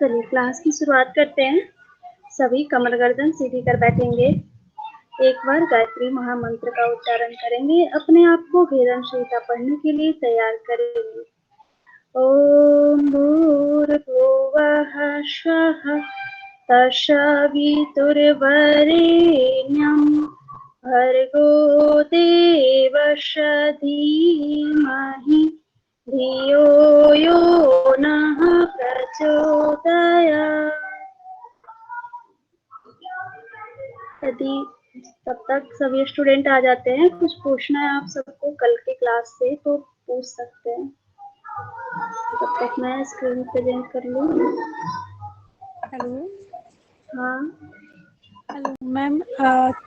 चलिए क्लास की शुरुआत करते हैं। सभी कमर गर्दन सीधी कर बैठेंगे। एक बार गायत्री महामंत्र का उच्चारण करेंगे। अपने आप को वेदन संहिता पढ़ने के लिए तैयार करेंगे। ओम भूर्भुवः स्वः तत्सवितुर्वरेण्यं भर्गो देवस्य धीमहि धियो यो नः प्रचोदयात्। यदि तब तक सभी स्टूडेंट आ जाते हैं, कुछ पूछना है आप सबको कल के क्लास से तो पूछ सकते हैं। तब तक मैं स्क्रीन प्रेजेंट कर लूँ। हेलो। हाँ हेलो मैम,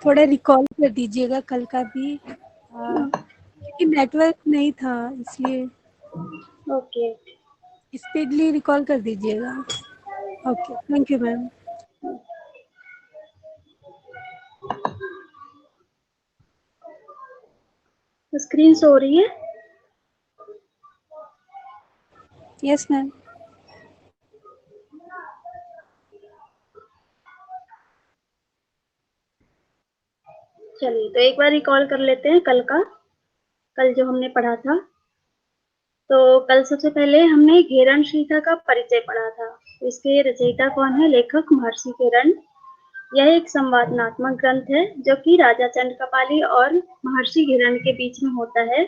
थोड़ा रिकॉल कर दीजिएगा कल का भी, क्योंकि नेटवर्क नहीं था इसलिए ओके। स्पीडली रिकॉल कर दीजिएगा। Okay, thank you ma'am. Screen show हो रही है? Yes ma'am. चलिए तो एक बार रिकॉल कर लेते हैं कल जो हमने पढ़ा था। तो कल सबसे पहले हमने घेरण संहिता का परिचय पढ़ा था। इसके रचयिता कौन है? लेखक महर्षि घेरण। यह एक संवादनात्मक ग्रंथ है जो कि राजा चंद्रकपाली और महर्षि घेरण के बीच में होता है।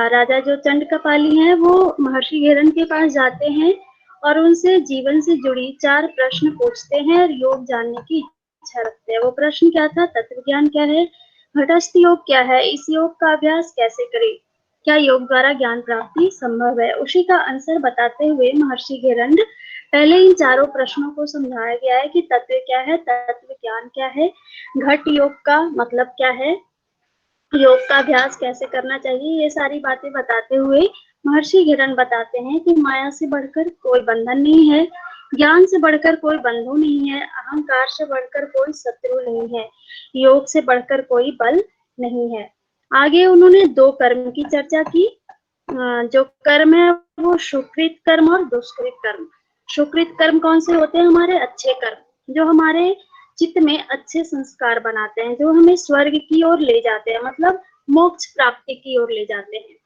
राजा जो चंद्रकपाली हैं वो महर्षि घेरण के पास जाते हैं और उनसे जीवन से जुड़ी 4 प्रश्न पूछते हैं और योग जानने की इच्छा रखते हैं। वो प्रश्न क्या था? तत्व ज्ञान क्या है? घटस्थ योग क्या है? इस योग का अभ्यास कैसे करें? क्या योग द्वारा ज्ञान प्राप्ति संभव है? उसी का आंसर बताते हुए महर्षि घेरण पहले इन चारों प्रश्नों को समझाया गया है कि तत्व क्या है, तत्व ज्ञान क्या है, घट योग का मतलब क्या है, योग का अभ्यास कैसे करना चाहिए, ये सारी बातें बताते हुए महर्षि घेरण बताते हैं कि माया से बढ़कर कोई बंधन नहीं है, ज्ञान से बढ़कर कोई बंधु नहीं है, अहंकार से बढ़कर कोई शत्रु नहीं है, योग से बढ़कर कोई बल नहीं है। आगे उन्होंने 2 कर्म की चर्चा की। जो कर्म है वो सुकृत कर्म और दुष्कृत कर्म। सुकृत कर्म कौन से होते हैं? हमारे अच्छे कर्म जो हमारे चित्त में अच्छे संस्कार बनाते हैं, जो हमें स्वर्ग की ओर ले जाते हैं, मतलब मोक्ष प्राप्ति की ओर ले जाते हैं।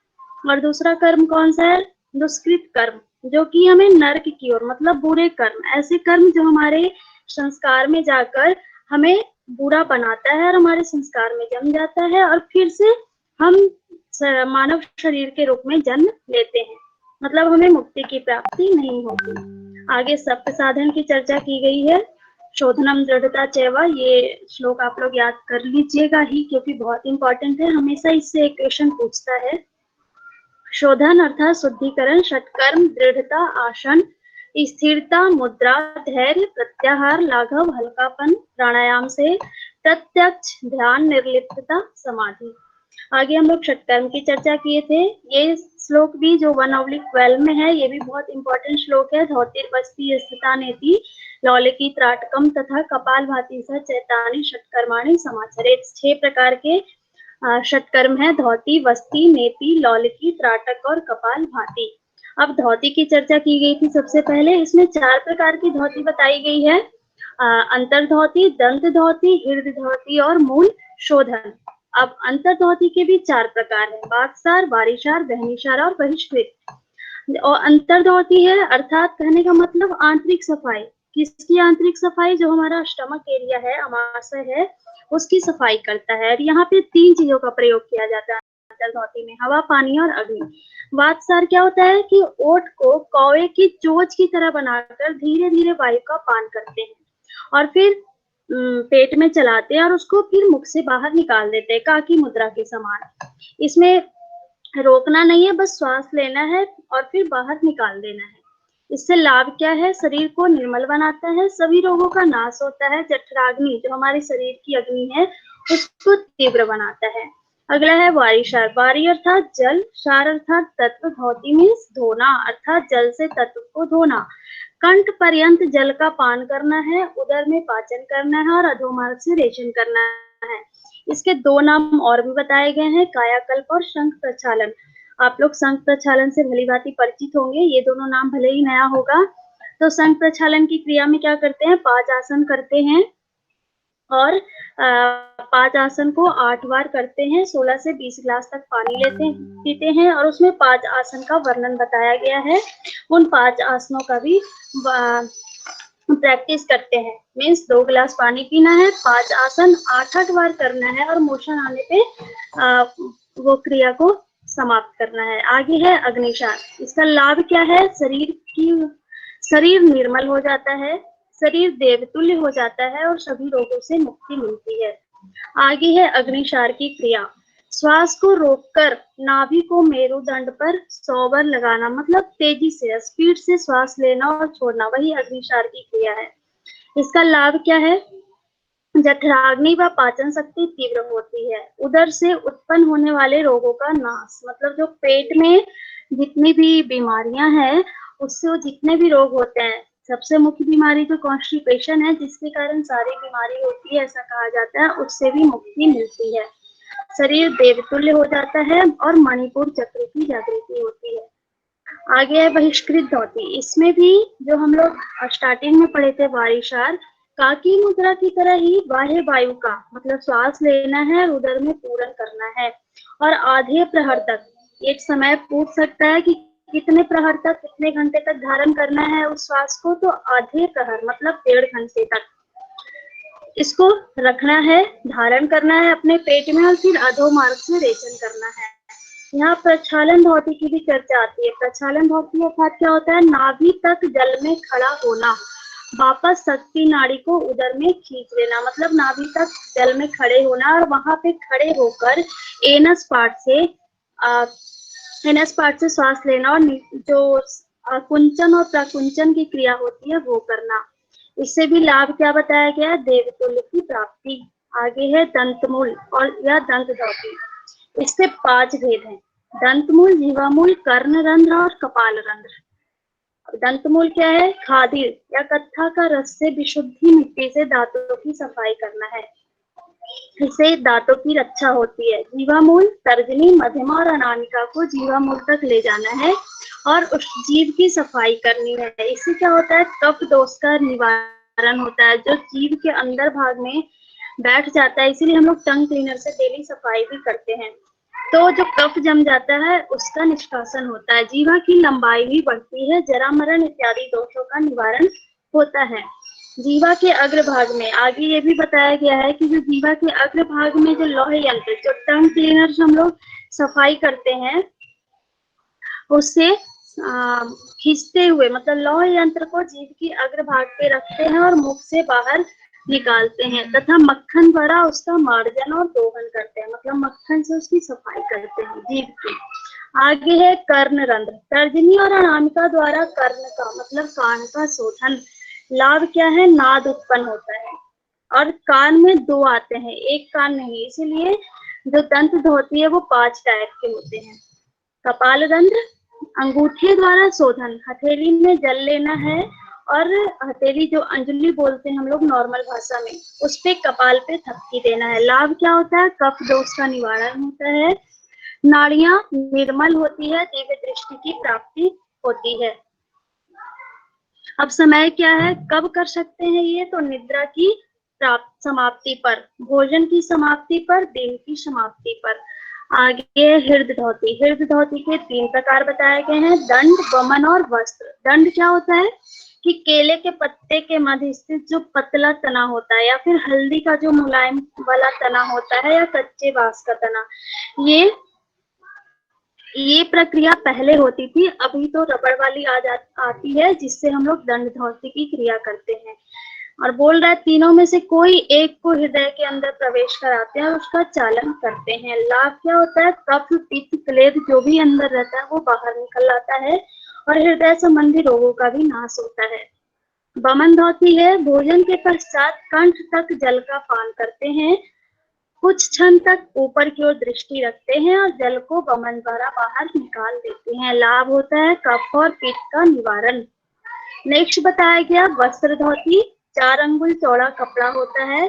और दूसरा कर्म कौन सा है? दुष्कृत कर्म, जो कि हमें नरक की ओर, मतलब बुरे कर्म, ऐसे कर्म जो हमारे संस्कार में जाकर हमें बुरा बनाता है और हमारे संस्कार में जम जाता है और फिर से हम मानव शरीर के रूप में जन्म लेते हैं, मतलब हमें मुक्ति की प्राप्ति नहीं होती। आगे सप्त साधन की चर्चा की गई है। शोधनम दृढ़ता चैव, ये श्लोक आप लोग याद कर लीजिएगा ही क्योंकि बहुत इंपॉर्टेंट है, हमेशा इससे एक क्वेश्चन पूछता है। शोधन अर्थात शुद्धिकरण, षटकर्म, दृढ़ता, आसन, स्थिरता, मुद्रा, धैर्य, प्रत्याहार, लाघव, हल्कापन, प्राणायाम से प्रत्यक्ष ध्यान, निर्लिप्तता, समाधि। आगे हम लोग षटकर्म की चर्चा किए थे। ये श्लोक भी जो 1/12 में है, ये भी बहुत इंपॉर्टेंट श्लोक है। धौतिर्वस्ति स्थिता नेति लौलिकी त्राटकम तथा कपाल भाति स चैतानि षटकर्माणि समाचरेत्। 6 प्रकार के षटकर्म है: धौति, वस्ति, नेति, लौलिकी, त्राटक और कपाल भाति। अब धौति की चर्चा की गई थी सबसे पहले। इसमें 4 प्रकार की धौति बताई गई है: अंतर धौति, दंत धौति, हृदय धौति और मूल शोधन। अब अंतर धौति के भी 4 प्रकार है: बाकसार, वारिसार, बहनीसार और बहिष्कृत। और अंतर धौति है अर्थात कहने का मतलब आंतरिक सफाई। किसकी आंतरिक सफाई? जो हमारा स्टमक एरिया है, अमाशय है, उसकी सफाई करता है। और यहाँ पे 3 चीजों का प्रयोग किया जाता है अंतर धौति में: हवा, पानी और अग्नि। वातसार क्या होता है कि ओठ को कौवे की चोंच की तरह बनाकर धीरे धीरे वायु का पान करते हैं और फिर पेट में चलाते हैं और उसको फिर मुख से बाहर निकाल देते हैं, काकी मुद्रा के समान। इसमें रोकना नहीं है, बस श्वास लेना है और फिर बाहर निकाल देना है। इससे लाभ क्या है? शरीर को निर्मल बनाता है, सभी रोगों का नाश होता है। जठराग्नि जो हमारे शरीर की अग्नि है उसको तीव्र बनाता है। अगला है वारिसार। वारी अर्थात जल, सार अर्थात तत्व, धौति मीन्स धोना अर्थात जल से तत्व को धोना। कंठ पर्यंत जल का पान करना है, उदर में पाचन करना है और अधोमार्ग से रेचन करना है। इसके 2 नाम और भी बताए गए हैं: कायाकल्प और शंख प्रक्षालन। आप लोग शंख प्रक्षालन से भली भांति परिचित होंगे, ये दोनों नाम भले ही नया होगा। तो संघ प्रक्षालन की क्रिया में क्या करते हैं, 5 आसन करते हैं और 5 आसन को 8 बार करते हैं, 16 से 20 गिलास तक पानी पीते हैं और उसमें 5 आसन का वर्णन बताया गया है। उन 5 आसनों का भी प्रैक्टिस करते हैं। मीन्स 2 गिलास पानी पीना है, 5 आसन 8-8 बार करना है और मोशन आने पे वो क्रिया को समाप्त करना है। आगे है अग्निशार। इसका लाभ क्या है, शरीर निर्मल हो जाता है, शरीर देवतुल्य हो जाता है और सभी रोगों से मुक्ति मिलती है। आगे है अग्निशार की क्रिया। श्वास को रोककर नाभि को मेरुदंड पर 100 बार लगाना, मतलब तेजी से स्पीड से श्वास लेना और छोड़ना, वही अग्निशार की क्रिया है। इसका लाभ क्या है, जठराग्नि व पाचन शक्ति तीव्र होती है, उदर से उत्पन्न होने वाले रोगों का नाश, मतलब जो पेट में जितनी भी बीमारियां हैं उससे जितने भी रोग होते हैं, सबसे मुख्य बीमारी जो कॉन्स्टिपेशन है जिसके कारण सारी बीमारी होती है ऐसा कहा जाता है, उससे भी मुक्ति मिलती है। शरीर देवतुल्य हो जाता है और मणिपुर चक्र की जागृति होती है। आगे है बहिष्कृत धोती। इसमें भी जो हम लोग स्टार्टिंग में पढ़े थे वारिशार, काकी मुद्रा की तरह ही बाह्य वायु का मतलब श्वास लेना है, उदर में पूरण करना है और आधे प्रहर तक, एक समय पूछ सकता है कि कितने प्रहर तक, कितने घंटे तक धारण करना है उस श्वास को, तो आधे प्रहर मतलब 1.5 घंटे तक इसको रखना है, धारण करना है अपने पेट में और फिर अधोमार्ग से रेचन करना है। यहाँ प्रक्षालन धोती की भी चर्चा आती है। प्रक्षालन धोती अर्थात क्या होता है, नाभि तक जल में खड़ा होना, वापस शक्ति नाड़ी को उदर में खींच लेना, मतलब नाभि तक जल में खड़े होना और वहां पे खड़े होकर एनस पार्ट से श्वास लेना और जो कुंचन और प्रकुंचन की क्रिया होती है वो करना। इससे भी लाभ क्या बताया गया है, देवतुल्य की प्राप्ति। आगे है दंतमूल और यह दंत धोती। इससे 5 भेद हैं, दंतमूल, जीवामूल, कर्णरंध्र और कपाल रंध्र। दंतमूल क्या है, खादिर या कत्था का रस से विशुद्धि मिट्टी से दांतों की सफाई करना है, इससे दांतों की रक्षा होती है। जीवामूल, तर्जनी, मध्यमा और अनामिका को जीवामूल तक ले जाना है और उस जीव की सफाई करनी है। इससे क्या होता है, कफ दोष का निवारण होता है, जो जीव के अंदर भाग में बैठ जाता है, इसीलिए हम लोग टंग क्लीनर से डेली सफाई भी करते हैं। तो जो कफ जम जाता है उसका निष्कासन होता है, जीवा की लंबाई भी बढ़ती है, जरा मरण इत्यादि दोषों का निवारण होता है। जीवा के अग्रभाग में आगे ये भी बताया गया है कि जो जीवा के अग्रभाग में जो लौह यंत्र, जो टंग क्लीनर से हम लोग सफाई करते हैं उससे खींचते हुए, मतलब लौह यंत्र को जीभ की अग्रभाग पे रखते हैं और मुख से बाहर निकालते हैं तथा मक्खन द्वारा उसका मार्जन और दोहन करते हैं, मतलब मक्खन से उसकी सफाई करते हैं जीभ की। आगे है कर्णरंध्र। तर्जनी और अनामिका द्वारा कर्ण का मतलब कान का शोधन। लाभ क्या है, नाद उत्पन्न होता है और कान में 2 आते हैं, एक कान नहीं, इसीलिए जो दंत धोती है वो 5 टाइप के होते हैं। कपाल रंध्र, अंगूठे द्वारा शोधन, हथेली में जल लेना है और हथेली जो अंजलि बोलते हैं हम लोग नॉर्मल भाषा में, उस पे कपाल पे थपकी देना है। लाभ क्या होता है, कफ दोष का निवारण होता है, नाड़ियां निर्मल होती है, दिव्य दृष्टि की प्राप्ति होती है। अब समय क्या है, कब कर सकते हैं ये, तो निद्रा की समाप्ति पर, भोजन की समाप्ति पर, दिन की समाप्ति पर। आगे हृदय धोती। हृदय धोती के 3 प्रकार बताए गए हैं, दंड, वमन और वस्त्र। दंड क्या होता है कि केले के पत्ते के मध्य स्थित जो पतला तना होता है या फिर हल्दी का जो मुलायम वाला तना होता है या कच्चे बांस का तना, ये प्रक्रिया पहले होती थी, अभी तो रबड़ वाली आती है जिससे हम लोग दंड धोती की क्रिया करते हैं। और बोल रहा है तीनों में से कोई एक को हृदय के अंदर प्रवेश कराते हैं और उसका चालन करते हैं। लाभ क्या होता है, कफ, पित्त, क्लेद जो भी अंदर रहता है वो बाहर निकल आता है और हृदय संबंधी रोगों का भी नाश होता है। वमन धोती है, भोजन के पश्चात कंठ तक जल का पान करते हैं, कुछ क्षण तक ऊपर की ओर दृष्टि रखते हैं और जल को वमन द्वारा बाहर निकाल देते हैं। लाभ होता है कफ और पित्त का निवारण। नेक्स्ट बताया गया वस्त्र धोती। 4 अंगुल चौड़ा कपड़ा होता है,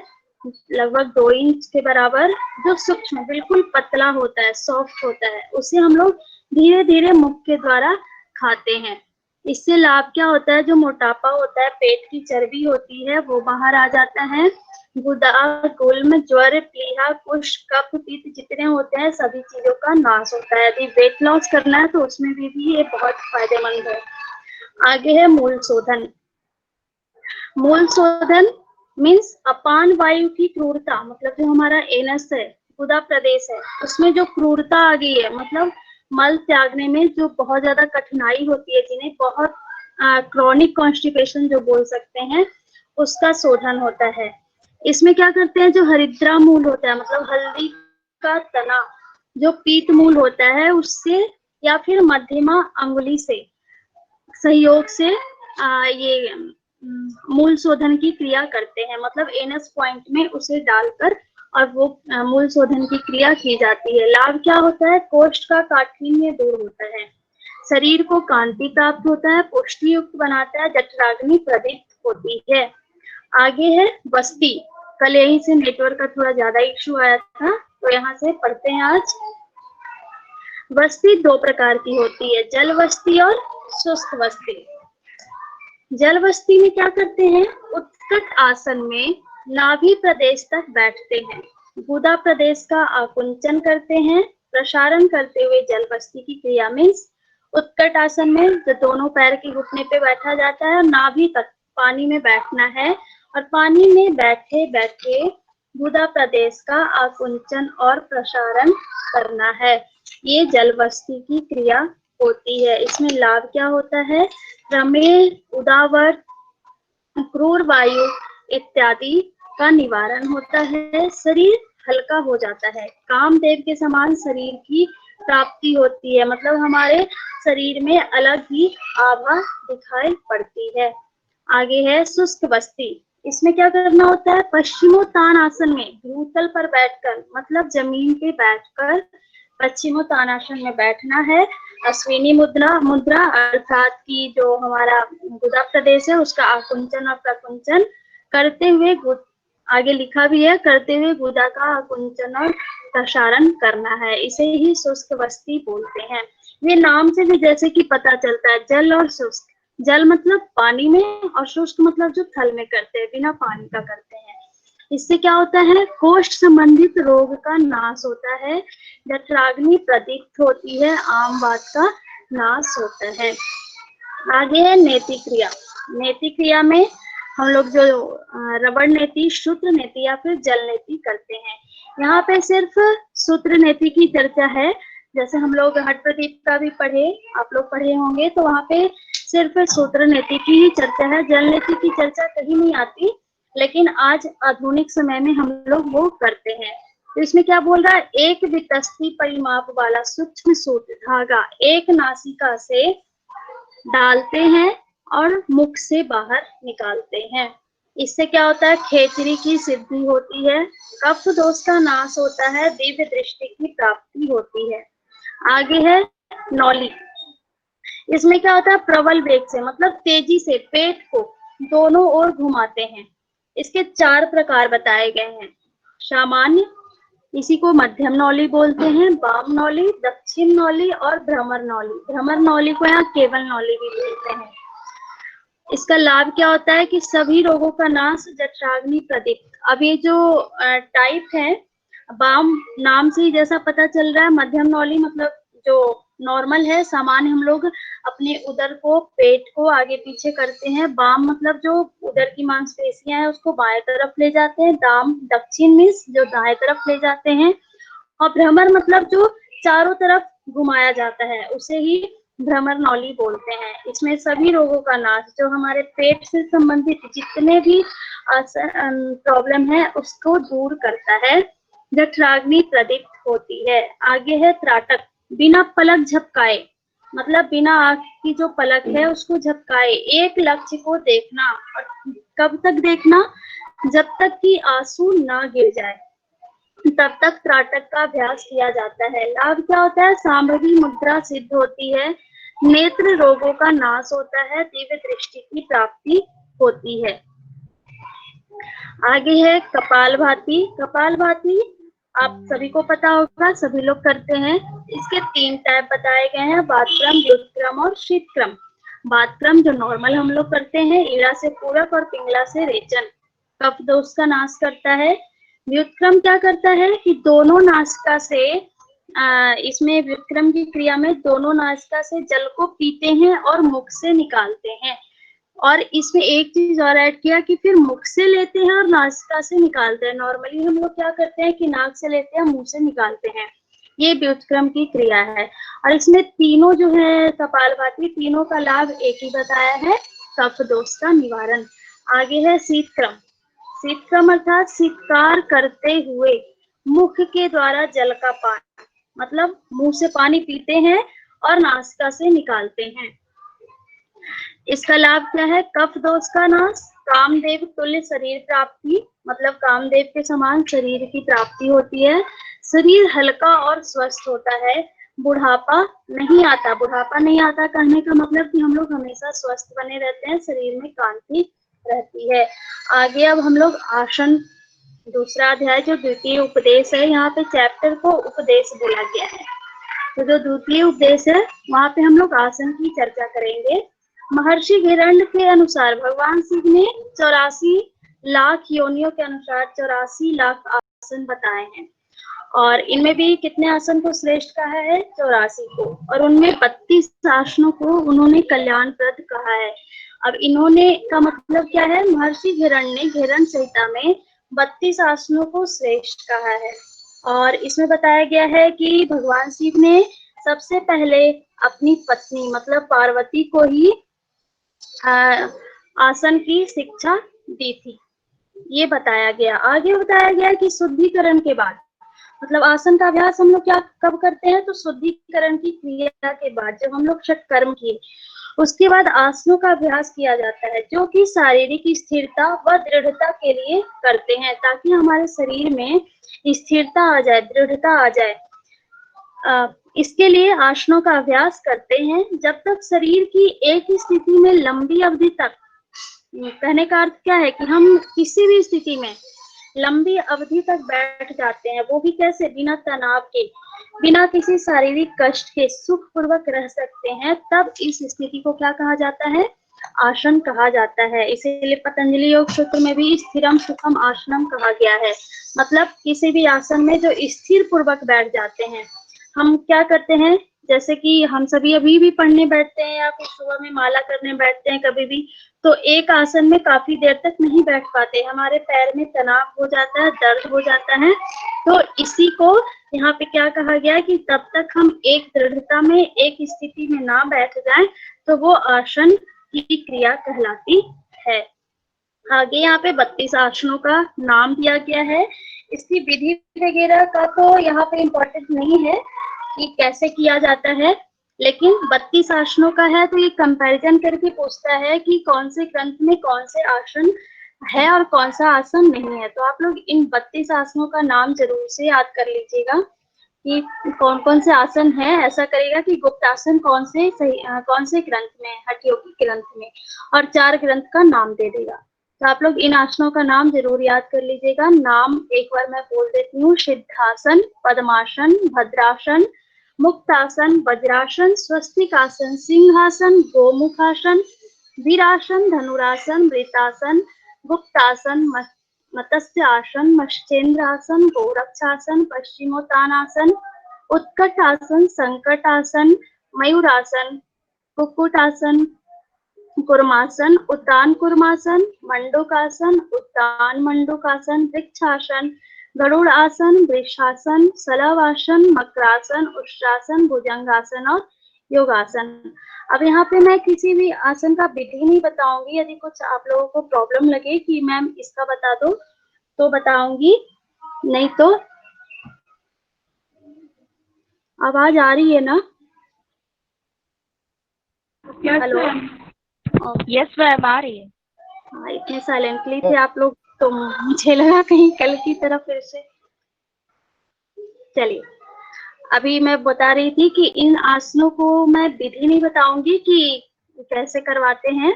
लगभग 2 इंच के बराबर, जो सूक्ष्म बिल्कुल पतला होता है, सॉफ्ट होता है, उसे हम लोग धीरे धीरे मुख के द्वारा खाते हैं। इससे लाभ क्या होता है, जो मोटापा होता है, पेट की चर्बी होती है, वो बाहर आ जाता है। गुदा, गुल्म, ज्वर, प्लीहा, कुष्ठ, कफ, पित्त जितने होते हैं सभी चीजों का नाश होता है। यदि वेट लॉस करना है तो उसमें भी ये बहुत फायदेमंद है। आगे है मूल शोधन। मूल शोधन मीन्स अपान वायु की क्रूरता, मतलब जो हमारा एनस है, गुदा प्रदेश है, उसमें जो क्रूरता आ गई है, मतलब मल त्यागने में जो बहुत ज्यादा कठिनाई होती है, जिन्हें बहुत क्रॉनिक कॉन्स्टिपेशन जो बोल सकते हैं, उसका शोधन होता है। इसमें क्या करते हैं, जो हरिद्रा मूल होता है, मतलब हल्दी का तना, जो पीत मूल होता है, उससे या फिर मध्यमा अंगुली से सहयोग से ये मूल शोधन की क्रिया करते हैं, मतलब एनस पॉइंट में उसे डालकर और वो मूल शोधन की क्रिया की जाती है। लाभ क्या होता है, कोष्ठ का काठिन्य दूर होता है, शरीर को कांति प्राप्त होता है, पुष्टि युक्त बनाता है, जठराग्नि प्रदीप्त होती है। आगे है वस्ती। कल यहीं से नेटवर्क का थोड़ा ज्यादा इश्यू आया था, तो यहाँ से पढ़ते हैं आज। वस्ती दो प्रकार की होती है, जल वस्ती और शुष्क वस्ती। जल वस्ती में क्या करते हैं, उत्कट आसन में नाभि प्रदेश तक बैठते हैं, गुदा प्रदेश का आकुंचन करते हैं, प्रसारण करते हुए जल वस्ती की क्रिया में उत्कट आसन में जो दोनों पैर के घुटने पे बैठा जाता है और नाभि तक पानी में बैठना है, और पानी में बैठे बैठे गुदा प्रदेश का आकुंचन और प्रसारण करना है। ये जल वस्ती की क्रिया होती है। इसमें लाभ क्या होता है, प्रमेय, उदावत, क्रूर वायु इत्यादि का निवारण होता है, शरीर हल्का हो जाता है, कामदेव के समान शरीर की प्राप्ति होती है, मतलब हमारे शरीर में अलग ही आभा दिखाई पड़ती है। आगे है शुष्क वस्ती। इसमें क्या करना होता है, पश्चिमोत्तानासन में भूतल पर बैठकर, मतलब जमीन पे बैठकर पश्चिमोत्तानासन में बैठना है। अश्विनी मुद्रा मुद्रा अर्थात की जो हमारा गुदा प्रदेश है उसका आकुंचन और प्रकुंचन करते हुए, आगे लिखा भी है, करते हुए गुदा का आकुंचन और प्रसारण करना है। इसे ही शुष्क वस्ती बोलते हैं। ये नाम से भी जैसे कि पता चलता है, जल और शुष्क, जल मतलब पानी में और शुष्क मतलब जो थल में करते हैं, बिना पानी का करते हैं। इससे क्या होता है, कोष्ठ संबंधित रोग का नाश होता है, जठराग्नि प्रदीप्त होती है, आम बात का नाश होता है। आगे है नेति क्रिया। नेति क्रिया में हम लोग जो रबड़ नेति, सूत्र नेति या फिर जल नेति करते हैं। यहाँ पे सिर्फ सूत्र नेति की चर्चा है, जैसे हम लोग हट प्रदीप का भी पढ़े, आप लोग पढ़े होंगे, तो वहाँ पे सिर्फ सूत्र नेति की ही चर्चा है, जल नेति की चर्चा कहीं नहीं आती, लेकिन आज आधुनिक समय में हम लोग वो करते हैं। तो इसमें क्या बोल रहा है, एक वितस्ती परिमाप वाला सूक्ष्म सूत्र धागा एक नासिका से डालते हैं और मुख से बाहर निकालते हैं। इससे क्या होता है, खेचरी की सिद्धि होती है, कफ दोष का नाश होता है, दिव्य दृष्टि की प्राप्ति होती है। आगे है नौली। इसमें क्या होता है, प्रबल वेग से, मतलब तेजी से पेट को दोनों ओर घुमाते हैं। इसके 4 प्रकार बताए गए हैं, सामान्य, इसी को मध्यम नौली बोलते हैं, वाम नौली, दक्षिण नौली और भ्रमर नौली। भ्रमर नौली को यहाँ केवल नौली भी बोलते हैं। इसका लाभ क्या होता है कि सभी रोगों का नाश, जठराग्नि प्रदीप्त। अब ये जो टाइप है, वाम नाम से ही जैसा पता चल रहा है, मध्यम नौली मतलब जो नॉर्मल है, सामान्य हम लोग अपने उदर को, पेट को आगे पीछे करते हैं, वाम मतलब जो उदर की मांसपेशियां हैं उसको बाएं तरफ ले जाते हैं, दाम दक्षिण मीन्स जो दाएं तरफ ले जाते हैं, और भ्रमर मतलब जो चारों तरफ घुमाया जाता है, उसे ही भ्रमर नौली बोलते हैं। इसमें सभी रोगों का नाश, जो हमारे पेट से संबंधित जितने भी प्रॉब्लम है उसको दूर करता है, जठराग्नि प्रदीप्त होती है। आगे है त्राटक। बिना पलक झपकाए, मतलब बिना आंख की जो पलक है उसको झपकाए एक लक्ष्य को देखना, और कब तक देखना, जब तक कि आंसू ना गिर जाए, तब तक त्राटक का अभ्यास किया जाता है। लाभ क्या होता है, सांभवी मुद्रा सिद्ध होती है, नेत्र रोगों का नाश होता है, दिव्य दृष्टि की प्राप्ति होती है। आगे है कपालभाति। कपालभाति आप सभी को पता होगा, सभी लोग करते हैं। इसके 3 टाइप बताए गए हैं, वातक्रम, व्युत्क्रम और शीतक्रम। बातक्रम जो नॉर्मल हम लोग करते हैं, ईड़ा से पूरक और पिंगला से रेचन, कफ दोष का नाश करता है। व्युत्क्रम क्या करता है कि दोनों नासिका से इसमें व्युत्क्रम की क्रिया में दोनों नासिका से जल को पीते हैं और मुख से निकालते हैं। और इसमें एक चीज और ऐड किया कि फिर मुख से लेते हैं और नासिका से निकालते हैं। नॉर्मली हम लोग क्या करते हैं कि नाक से लेते हैं, मुंह से निकालते हैं। ये व्युत्क्रम की क्रिया है। और इसमें तीनों जो है कपालभाति, तीनों का लाभ एक ही बताया है, कफ दोष का निवारण। आगे है शीतक्रम। शीतक्रम अर्थात शीतकार करते हुए मुख के द्वारा जल का पान, मतलब मुंह से पानी पीते हैं और नासिका से निकालते हैं। इसका लाभ क्या है? कफ दोष का नाश, कामदेव तुल्य शरीर प्राप्ति, मतलब कामदेव के समान शरीर की प्राप्ति होती है। शरीर हल्का और स्वस्थ होता है। बुढ़ापा नहीं आता। बुढ़ापा नहीं आता कहने का मतलब कि हम लोग हमेशा स्वस्थ बने रहते हैं, शरीर में कांति रहती है। आगे अब हम लोग आसन, दूसरा अध्याय जो द्वितीय उपदेश है, यहाँ पे चैप्टर को उपदेश बोला गया है। तो जो द्वितीय उपदेश है वहां पे हम लोग आसन की चर्चा करेंगे। महर्षि हिरण्य के अनुसार भगवान शिव ने 84 लाख योनियों के अनुसार 84 लाख आसन बताए हैं। और इनमें भी कितने आसन को श्रेष्ठ कहा है? 84 को। और उनमें 32 आसनों को उन्होंने कल्याणप्रद कहा है। अब इन्होंने का मतलब क्या है? महर्षि हिरण्य ने हिरण्य संहिता में 32 आसनों को श्रेष्ठ कहा है। और इसमें बताया गया है कि भगवान शिव ने सबसे पहले अपनी पत्नी मतलब पार्वती को ही आसन की शिक्षा दी थी, ये बताया गया। आगे बताया गया कि शुद्धिकरण के बाद, मतलब आसन का अभ्यास हम लोग क्या कब करते हैं? तो शुद्धिकरण की क्रिया के बाद, जब हम लोग षटकर्म किए उसके बाद आसनों का अभ्यास किया जाता है, जो कि शारीरिक स्थिरता व दृढ़ता के लिए करते हैं, ताकि हमारे शरीर में स्थिरता आ जाए, दृढ़ता आ जाए। इसके लिए आसनों का अभ्यास करते हैं। जब तक शरीर की एक ही स्थिति में लंबी अवधि तक, कहने का अर्थ क्या है कि हम किसी भी स्थिति में लंबी अवधि तक बैठ जाते हैं, वो भी कैसे? बिना तनाव के, बिना किसी शारीरिक कष्ट के सुख पूर्वक रह सकते हैं, तब इस स्थिति को क्या कहा जाता है? आसन कहा जाता है। इसीलिए पतंजलि योग सूत्र में भी स्थिरम सुखम आसनम कहा गया है। मतलब किसी भी आसन में जो स्थिर पूर्वक बैठ जाते हैं। हम क्या करते हैं, जैसे कि हम सभी अभी भी पढ़ने बैठते हैं या फिर सुबह में माला करने बैठते हैं कभी भी, तो एक आसन में काफी देर तक नहीं बैठ पाते, हमारे पैर में तनाव हो जाता है, दर्द हो जाता है। तो इसी को यहाँ पे क्या कहा गया कि तब तक हम एक दृढ़ता में, एक स्थिति में ना बैठ जाएं, तो वो आसन की क्रिया कहलाती है। आगे यहाँ पे 32 आसनों का नाम दिया गया है। इसकी विधि वगैरह का तो यहाँ पे इम्पोर्टेंट नहीं है कि कैसे किया जाता है, लेकिन 32 आसनों का है तो ये कंपैरिजन करके पूछता है कि कौन से ग्रंथ में कौन से आसन है और कौन सा आसन नहीं है। तो आप लोग इन 32 आसनों का नाम जरूर से याद कर लीजिएगा कि कौन कौन से आसन है। ऐसा करेगा कि गुप्त आसन कौन से ग्रंथ में, हठ योगी ग्रंथ में, और 4 ग्रंथ का नाम दे देगा। तो आप लोग इन आसनों का नाम जरूर याद कर लीजिएगा। नाम एक बार मैं बोल देती हूँ। सिद्धासन, पद्मासन, भद्रासन, मुक्तासन, वज्रासन, स्वस्तिकासन, सिंहासन, गोमुखासन, वीरासन, धनुरासन, वृतासन, गुप्तासन, मत्स्य आसन, मत्स्येंद्रासन, गोरक्षासन, पश्चिमोत्तानासन, उत्कटासन, संकटासन, मयूरासन, कुक्कुटासन, कुर्मासन, उत्तान कुर्मासन, मंडूकासन, उत्तान मंडूकासन, वृक्षासन, गरुड़ आसन, वृषासन, सलवासन, मकरासन, उष्ट्रासन, भुजंगासन और योगासन। अब यहाँ पे मैं किसी भी आसन का विधि नहीं बताऊंगी। यदि कुछ आप लोगों को प्रॉब्लम लगे कि मैम इसका बता दो तो बताऊंगी, नहीं तो आवाज आ रही है ना? हेलो, यस मैम आ रही है। हाँ, इतने साइलेंटली थे आप लोग तो मुझे लगा कहीं कल की तरह फिर से। चलिए, अभी मैं बता रही थी कि इन आसनों को मैं विधि नहीं बताऊंगी कि कैसे करवाते हैं,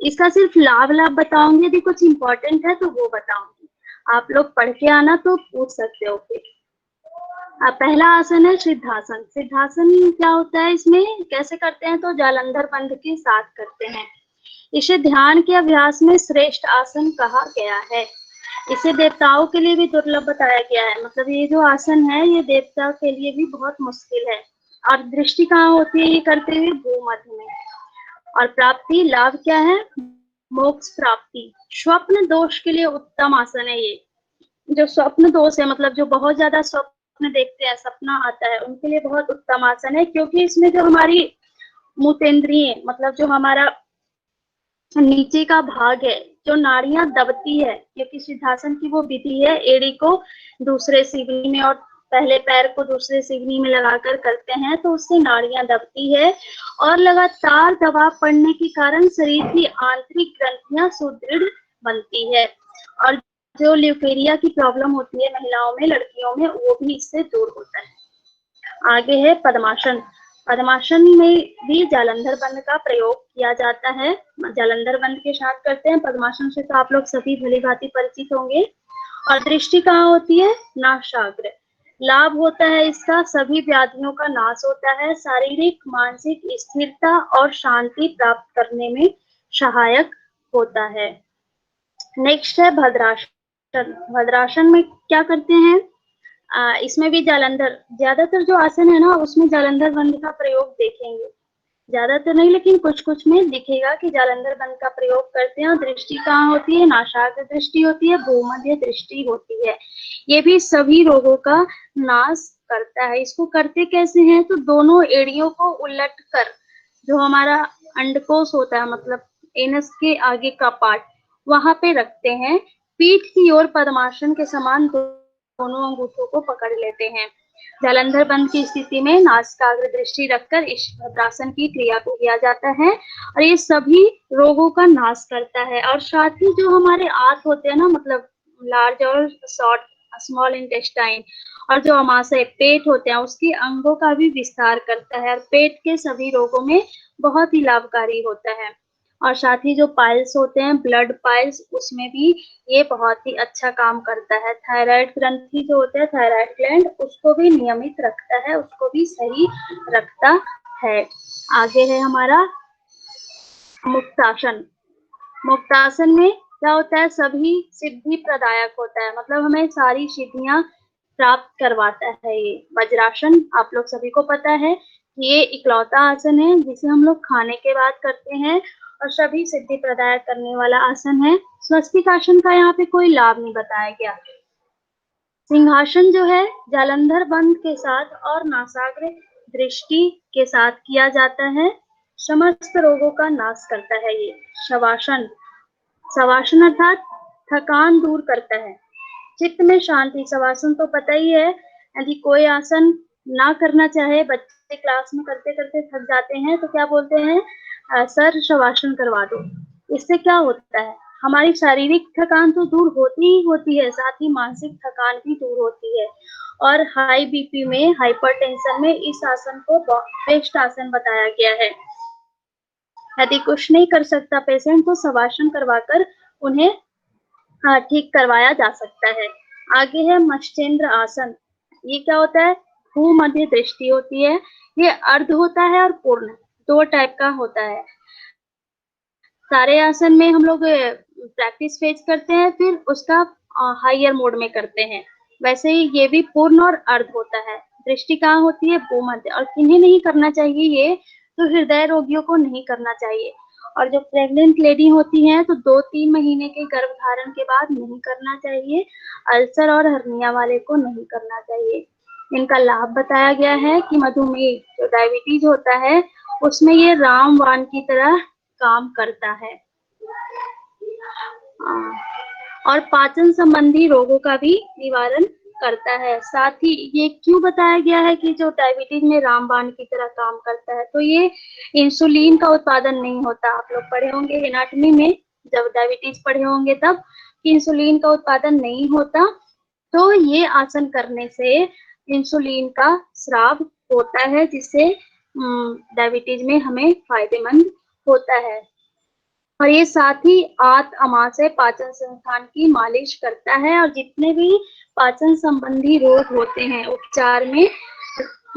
इसका सिर्फ लाभ बताऊंगी। यदि कुछ इम्पोर्टेंट है तो वो बताऊंगी, आप लोग पढ़ के आना तो पूछ सकते हो फिर। पहला आसन है सिद्धासन। सिद्धासन क्या होता है, इसमें कैसे करते हैं तो जालंधर बंध के साथ करते हैं। इसे ध्यान के अभ्यास में श्रेष्ठ आसन कहा गया है। इसे देवताओं के लिए भी दुर्लभ बताया गया है, मतलब ये जो आसन है ये देवता के लिए भी बहुत मुश्किल है। और दृष्टि कहाँ होती है ये करते हुए, भूमध्य में। और प्राप्ति लाभ क्या है, मोक्ष प्राप्ति। स्वप्न दोष के लिए उत्तम आसन है ये। जो स्वप्न दोष है, मतलब जो बहुत ज्यादा स्वप्न देखते हैं, सपना आता है, उनके लिए बहुत उत्तम आसन है, क्योंकि इसमें जो हमारी मूतेंद्रिय, मतलब जो हमारा नीचे का भाग है, जो नाड़ियां दबती है, क्योंकि सिद्धासन की वो विधि है, एड़ी को दूसरे सीवनी में और पहले पैर को दूसरे सीवनी में लगाकर करते हैं, तो उससे नाड़ियां दबती है और लगातार दबाव पड़ने के कारण शरीर की आंतरिक ग्रंथियां सुदृढ़ बनती है। और जो ल्यूकेरिया की प्रॉब्लम होती है महिलाओं में, लड़कियों में, वो भी इससे दूर होता है। आगे है पद्मासन। पद्मासन में भी जालंधर बंध का प्रयोग किया जाता है। जालंधर बंध के साथ करते हैं। पद्मासन से तो आप लोग सभी भली भांति परिचित होंगे। और दृष्टि कहाँ होती है, नासाग्र। लाभ होता है इसका, सभी व्याधियों का नाश होता है, शारीरिक मानसिक स्थिरता और शांति प्राप्त करने में सहायक होता है। नेक्स्ट है भद्रासन। भद्रासन में क्या करते हैं, इसमें भी जालंधर, ज्यादातर जो आसन है ना उसमें जालंधर बंध का प्रयोग देखेंगे, ज्यादातर नहीं लेकिन कुछ कुछ में दिखेगा कि जालंधर बंध का प्रयोग करते हैं। और दृष्टि कहाँ होती है, नासाग्र दृष्टि होती है, भूमध्य दृष्टि होती है। ये भी सभी रोगों का नाश करता है। इसको करते कैसे हैं, तो दोनों एड़ियों को उलट कर, जो हमारा अंडकोश होता है, मतलब एनस के आगे का पार्ट, वहां पे रखते हैं। पीठ की ओर पद्मासन के समान दोनों अंगूठों को पकड़ लेते हैं। जालंधर बंध की स्थिति में नासिकाग्र दृष्टि रखकर इस भद्रासन की क्रिया को किया जाता है और ये सभी रोगों का नाश करता है। और साथ ही जो हमारे आंत होते हैं ना, मतलब लार्ज और शॉर्ट स्मॉल इंटेस्टाइन, और जो अमाशय पेट होते हैं, उसके अंगों का भी विस्तार करता है और पेट के सभी रोगों में बहुत ही लाभकारी होता है। और साथ ही जो पाइल्स होते हैं, ब्लड पाइल्स, उसमें भी ये बहुत ही अच्छा काम करता है। थायराइड ग्रंथि जो होता है, थायराइड ग्लैंड, उसको भी नियमित रखता है, उसको भी सही रखता है। आगे है हमारा मुक्तासन। मुक्तासन में क्या होता है, सभी सिद्धि प्रदायक होता है, मतलब हमें सारी सिद्धियां प्राप्त करवाता है। ये वज्रासन आप लोग सभी को पता है कि ये इकलौता आसन है जिसे हम लोग खाने के बाद करते हैं और सभी सिद्धि प्रदायक करने वाला आसन है। स्वस्तिक आसन का यहाँ पे कोई लाभ नहीं बताया गया। सिंहासन जो है जालंधर बंध के साथ और नासाग्र दृष्टि के साथ किया जाता है, समस्त रोगों का नाश करता है ये। शवासन। शवासन अर्थात थकान दूर करता है, चित्त में शांति। शवासन तो पता ही है, यदि कोई आसन ना करना चाहे, बच्चे क्लास में करते करते थक जाते हैं तो क्या बोलते हैं, सर शवासन करवा दो। इससे क्या होता है, हमारी शारीरिक थकान तो दूर होती ही होती है, साथ ही मानसिक थकान भी दूर होती है। और हाई बीपी में, हाइपरटेंशन में इस आसन को बेस्ट आसन बताया गया है। यदि कुछ नहीं कर सकता पेशेंट तो शवासन करवाकर उन्हें ठीक करवाया जा सकता है। आगे है मत्स्येंद्र आसन। ये क्या होता है, भूमध्य दृष्टि होती है। ये अर्ध होता है और पूर्ण, दो टाइप का होता है। सारे आसन में हम लोग प्रैक्टिस फेज करते हैं, फिर उसका हायर मोड में करते हैं। वैसे ही ये भी पूर्ण और अर्ध होता है। दृष्टि कहाँ होती है, भूमध्य। और किन्हें नहीं करना चाहिए ये, तो हृदय रोगियों को नहीं करना चाहिए। और जो प्रेग्नेंट लेडी होती हैं तो 2-3 महीने के गर्भधारण के बाद नहीं करना चाहिए। अल्सर और हर्निया वाले को नहीं करना चाहिए। इनका लाभ बताया गया है कि मधुमेह, जो डायबिटीज होता है, उसमें ये रामबाण की तरह काम करता है। और पाचन संबंधी रोगों का भी निवारण करता है। साथ ही ये क्यों बताया गया है कि जो डायबिटीज में रामबाण की तरह काम करता है, तो ये इंसुलिन का उत्पादन नहीं होता। आप लोग पढ़े होंगे एनाटॉमी में, जब डायबिटीज पढ़े होंगे तब, कि इंसुलिन का उत्पादन नहीं होता। तो ये आसन करने से इंसुलिन का स्राव होता है, जिससे डायबिटीज में हमें फायदेमंद होता है। और ये साथ ही आत अमाशय पाचन संस्थान की मालिश करता है और जितने भी पाचन संबंधी रोग होते हैं उपचार में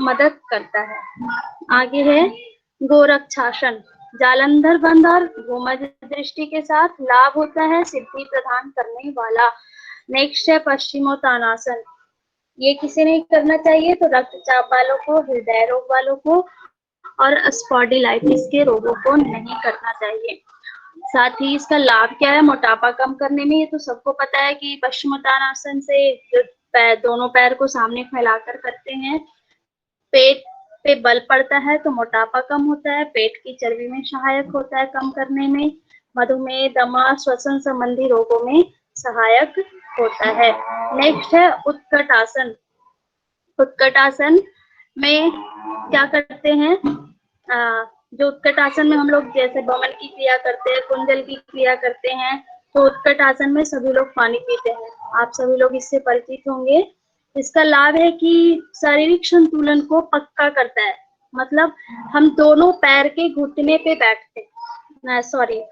मदद करता है। आगे है गोरक्षासन। जालंधर बंद और भूमध्य दृष्टि के साथ लाभ होता है, सिद्धि प्रदान करने वाला। नेक्स्ट है पश्चिमोत्तानासन। ये किसे नहीं करना चाहिए? तो रक्तचाप वालों को, हृदय रोग वालों को और स्पॉन्डिलाइटिस के रोगों को नहीं करना चाहिए। साथ ही इसका लाभ क्या है? मोटापा कम करने में। ये तो सबको पता है कि पश्चिमोत्तानासन से जो दोनों पैर को सामने फैलाकर करते हैं, पेट पे बल पड़ता है तो मोटापा कम होता है, पेट की चर्बी में सहायक होता है कम करने में, मधुमेह, दमा, श्वसन संबंधी रोगों में सहायक होता है। नेक्स्ट है उत्कट आसन। उत्कट आसन में क्या करते हैं? जो उत्कट आसन में हम लोग जैसे बमन की क्रिया करते हैं, कुंडल की क्रिया करते हैं, तो उत्कट आसन में सभी लोग पानी पीते हैं। आप सभी लोग इससे परिचित होंगे। इसका लाभ है कि शारीरिक संतुलन को पक्का करता है। मतलब हम दोनों पैर के घुटने पे बैठते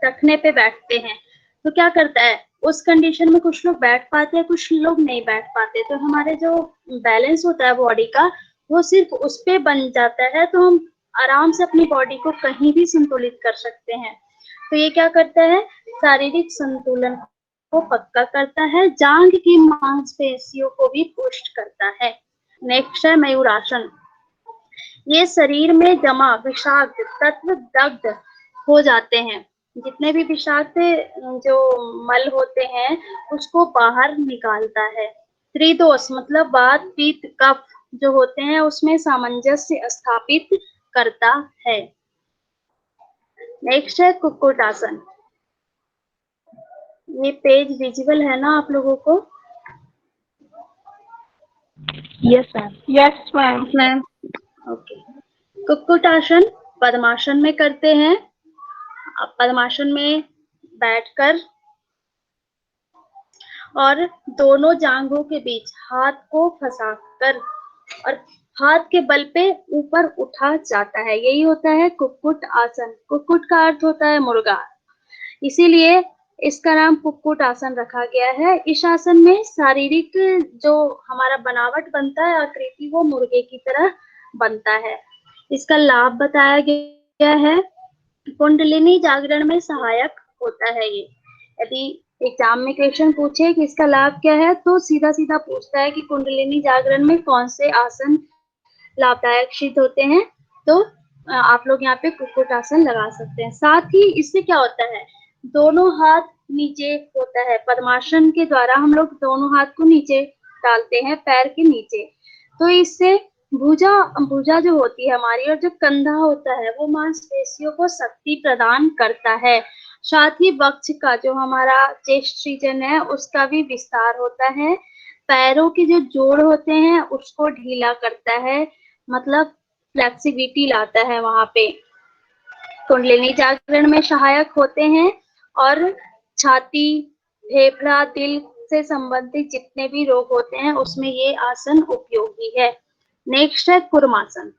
टखने पे बैठते हैं, तो क्या करता है? उस कंडीशन में कुछ लोग बैठ पाते हैं, कुछ लोग नहीं बैठ पाते, तो हमारे जो बैलेंस होता है बॉडी का वो सिर्फ उस पे बन जाता है, तो हम आराम से अपनी बॉडी को कहीं भी संतुलित कर सकते हैं। तो ये क्या करता है? शारीरिक संतुलन को पक्का करता है, जांघ की मांसपेशियों को भी पुष्ट करता है। नेक्स्ट है मयूरासन। ये शरीर में जमा विषाक्त तत्व दग्ध हो जाते हैं। जितने भी विषाक्त जो मल होते हैं उसको बाहर निकालता है। त्रिदोष मतलब वात, पित्त, कफ जो होते हैं उसमें सामंजस्य स्थापित करता है। नेक्स्ट है कुक्कुट आसन। ये पेज विजिबल है ना आप लोगों को? Yes, ma'am. Yes, ma'am. Ma'am okay. कुक्कुट आसन पद्मासन में करते हैं। पद्मासन में बैठकर और दोनों जांघों के बीच हाथ को फंसाकर और हाथ के बल पे ऊपर उठा जाता है, यही होता है कुक्कुट आसन। कुक्कुट का अर्थ होता है मुर्गा, इसीलिए इसका नाम कुक्कुट आसन रखा गया है। इस आसन में शारीरिक जो हमारा बनावट बनता है, आकृति, वो मुर्गे की तरह बनता है। इसका लाभ बताया गया है, कुंडलिनी जागरण में सहायक होता है ये। यदि एग्जाम में क्वेश्चन पूछे कि इसका लाभ क्या है, तो सीधा सीधा पूछता है कि कुंडलिनी जागरण में कौन से आसन लाभदायक सिद्ध होते हैं, तो आप लोग यहाँ पे कुक्कुट आसन लगा सकते हैं। साथ ही इससे क्या होता है? दोनों हाथ नीचे होता है। पद्मासन के द्वारा हम लोग दोनों हाथ को नीचे डालते हैं पैर के नीचे, तो इससे भुजा भुजा जो होती है हमारी और जो कंधा होता है वो मांसपेशियों को शक्ति प्रदान करता है। साथ ही वक्ष का जो हमारा चेस्ट रीजन है उसका भी विस्तार होता है। पैरों के जो जोड़ होते हैं उसको ढीला करता है, मतलब फ्लेक्सिबिलिटी लाता है वहां पे। कुंडलिनी जागरण में सहायक होते हैं और छाती, फेफड़ा, दिल से संबंधित जितने भी रोग होते हैं उसमें ये आसन उपयोगी है। नेक्स्ट है कुर्मासन।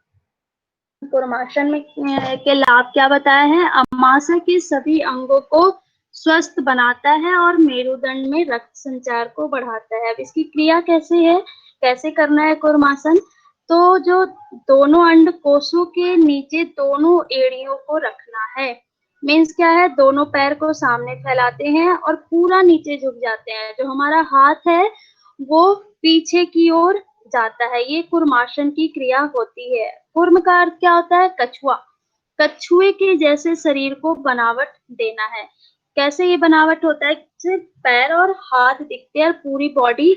कुर्मासन में के लाभ क्या बताया है? अमाशय के सभी अंगों को स्वस्थ बनाता है और मेरुदंड में रक्त संचार को बढ़ाता है। अब इसकी क्रिया कैसे है, कैसे करना है कुर्मासन? तो जो दोनों अंड कोषों के नीचे दोनों एड़ियों को रखना है। मीन्स क्या है? दोनों पैर को सामने फैलाते हैं और पूरा नीचे झुक जाते हैं। जो हमारा हाथ है वो पीछे की ओर जाता है, ये कुर्मासन की क्रिया होती है। कुर्म का अर्थ क्या होता है? कछुआ। कछुए के जैसे शरीर को बनावट देना है। कैसे ये बनावट होता है? सिर्फ पैर और हाथ दिखते हैं और पूरी बॉडी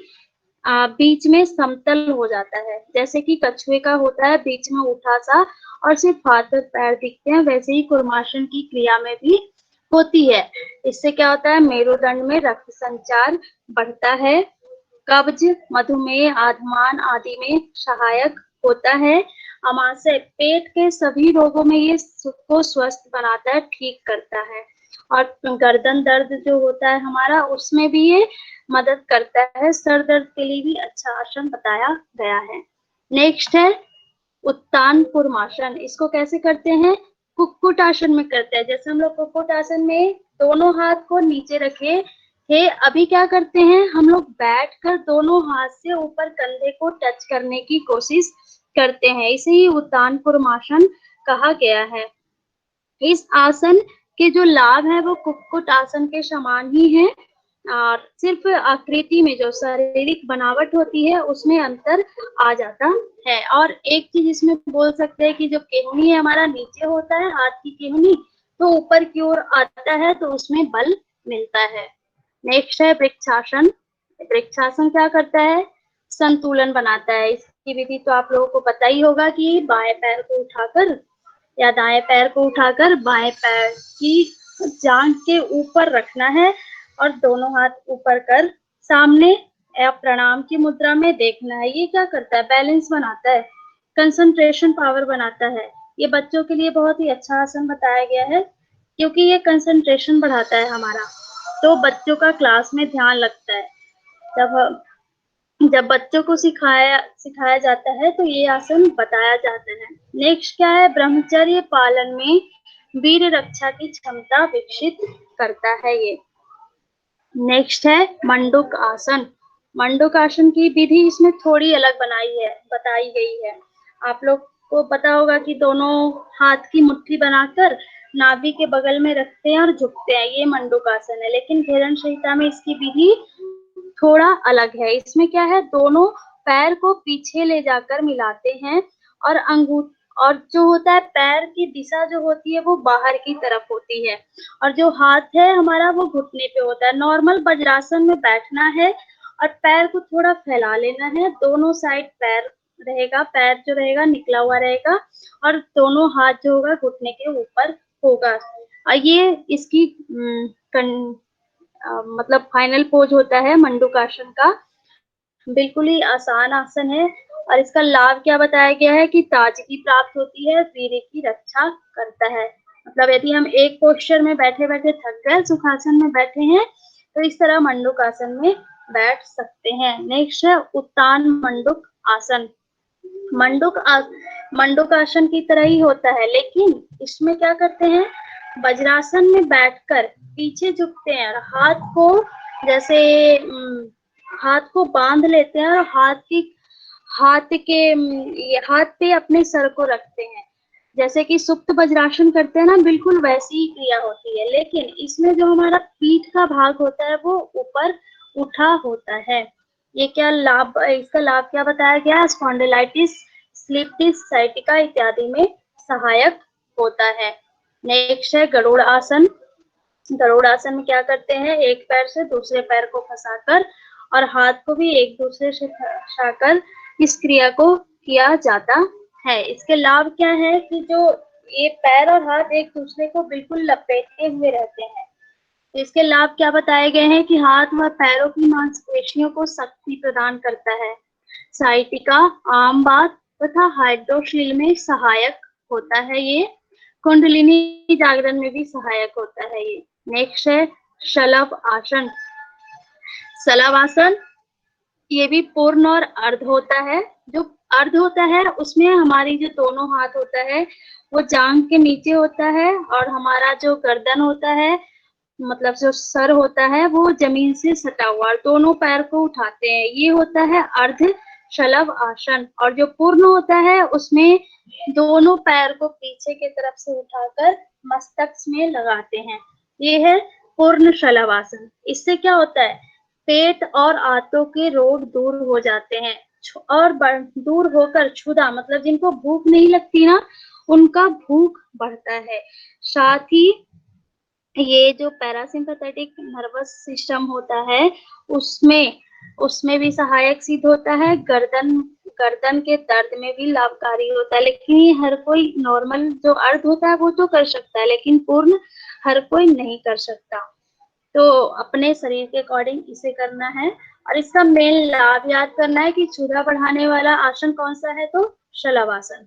बीच में समतल हो जाता है। जैसे कि कछुए का होता है बीच में उठा सा और सिर्फ हाथ और पैर दिखते हैं, वैसे ही कुर्मासन की क्रिया में भी होती है। इससे क्या होता है? मेरुदंड में रक्त संचार बढ़ता है, कब्ज, मधुमेह, आधमान आदि में सहायक होता है। अमाशय पेट के सभी रोगों में ये को स्वस्थ बनाता है, ठीक करता है। और गर्दन दर्द जो होता है हमारा उसमें भी ये मदद करता है। सर दर्द के लिए भी अच्छा आसन बताया गया है। नेक्स्ट है उत्तान कुर्मासन। इसको कैसे करते हैं? कुक्कुट आसन में करते हैं। जैसे हम लोग कुक्कुट आसन में दोनों हाथ को नीचे रखे थे। अभी क्या करते हैं हम लोग, बैठकर दोनों हाथ से ऊपर कंधे को टच करने की कोशिश करते हैं। इसे ही उत्तान कुर्मासन कहा गया है। इस आसन के जो लाभ है वो कुक्कुट आसन के समान ही है, और सिर्फ आकृति में जो शारीरिक बनावट होती है उसमें अंतर आ जाता है। और एक चीज इसमें बोल सकते हैं कि जो केहनी है हमारा नीचे होता है, हाथ की केहनी, तो ऊपर की ओर आता है तो उसमें बल मिलता है। नेक्स्ट है वृक्षासन। वृक्षासन क्या करता है, संतुलन बनाता है। इसकी विधि तो आप लोगों को पता ही होगा कि बाएं पैर को उठाकर या दाएं पैर को उठाकर बाएं पैर की जांघ के ऊपर रखना है और दोनों हाथ ऊपर कर सामने या प्रणाम की मुद्रा में देखना है। ये क्या करता है, बैलेंस बनाता है, कंसंट्रेशन पावर बनाता है। ये बच्चों के लिए बहुत ही अच्छा आसन बताया गया है, क्योंकि ये कंसंट्रेशन बढ़ाता है हमारा, तो बच्चों का क्लास में ध्यान लगता है। जब बच्चों को सिखाया जाता है तो ये आसन बताया जाता है। नेक्स्ट क्या है, ब्रह्मचर्य पालन में वीर रक्षा की क्षमता विकसित करता है ये। नेक्स्ट है मंडूक आसन। मंडूक आसन की विधि इसमें थोड़ी अलग बताई गई है। आप लोग को पता होगा कि दोनों हाथ की मुट्ठी बनाकर नाभि के बगल में रखते हैं और झुकते हैं, ये मंडूक आसन है। लेकिन घेरन संहिता में इसकी विधि थोड़ा अलग है। इसमें क्या है, दोनों पैर को पीछे ले जाकर मिलाते हैं और और जो होता है पैर की दिशा जो होती है वो बाहर की तरफ होती है, और जो हाथ है हमारा वो घुटने पे होता है। नॉर्मल वज्रासन में बैठना है और पैर को थोड़ा फैला लेना है, दोनों साइड पैर रहेगा, पैर जो रहेगा निकला हुआ रहेगा और दोनों हाथ जो होगा घुटने के ऊपर होगा। ये इसकी मतलब फाइनल पोज होता है मंडूक आसन का। बिल्कुल ही आसान आसन है और इसका लाभ क्या बताया गया है कि ताजगी प्राप्त होती है, वीर्य की रक्षा करता है। मतलब यदि हम एक पोस्चर में बैठे बैठे थक गए, सुखासन में बैठे हैं, तो इस तरह मंडूक आसन में बैठ सकते हैं। नेक्स्ट है उत्तान मंडूक आसन। मंडूक आसन की तरह ही होता है, लेकिन इसमें क्या करते हैं, वज्रासन में बैठकर पीछे झुकते हैं और जैसे हाथ को बांध लेते हैं और हाथ पे अपने सर को रखते हैं। जैसे कि सुप्त वज्रासन करते हैं ना, बिल्कुल वैसी ही क्रिया होती है, लेकिन इसमें जो हमारा पीठ का भाग होता है वो ऊपर उठा होता है। ये क्या लाभ, इसका लाभ क्या बताया गया, स्पॉन्डिलाइटिस, स्लिप डिस्क, साइटिका इत्यादि में सहायक होता है। नेक्स्ट है गरुड़ आसन। गरुड़ आसन में क्या करते हैं, एक पैर से दूसरे पैर को फंसाकर और हाथ को भी एक दूसरे से फंसाकर इस क्रिया को किया जाता है। इसके लाभ क्या है कि जो ये पैर और हाथ एक दूसरे को बिल्कुल लपेटे हुए रहते हैं। इसके लाभ क्या बताए गए हैं कि हाथ व पैरों की मांसपेशियों को शक्ति प्रदान करता है, साइटिका, आम बात तथा हाइड्रोशील में सहायक होता है ये, कुंडलिनी जागरण में भी सहायक होता है ये। नेक्स्ट है शलभ आसन। शलभ आसन ये भी पूर्ण और अर्ध होता है। जो अर्ध होता है उसमें हमारी जो दोनों हाथ होता है वो जांघ के नीचे होता है और हमारा जो गर्दन होता है, मतलब जो सर होता है वो जमीन से सटा हुआ, दोनों पैर को उठाते हैं, ये होता है अर्ध शलभ आसन। और जो पूर्ण होता है उसमें दोनों पैर को पीछे की तरफ से उठाकर मस्तक में लगाते हैं, ये है पूर्ण शलभ आसन। इससे क्या होता है, पेट और आंतों के रोग दूर हो जाते हैं और दूर होकर क्षुधा, मतलब जिनको भूख नहीं लगती ना, उनका भूख बढ़ता है। साथ ही ये जो पैरासिम्पैथेटिक नर्वस सिस्टम होता है उसमें भी सहायक सिद्ध होता है। गर्दन के दर्द में भी लाभकारी होता है। लेकिन ये हर कोई, नॉर्मल जो अर्ध होता है वो तो कर सकता है, लेकिन पूर्ण हर कोई नहीं कर सकता। तो अपने शरीर के अकॉर्डिंग इसे करना है और इसका मेन लाभ याद करना है कि क्षुधा बढ़ाने वाला आसन कौन सा है, तो शलभ आसन।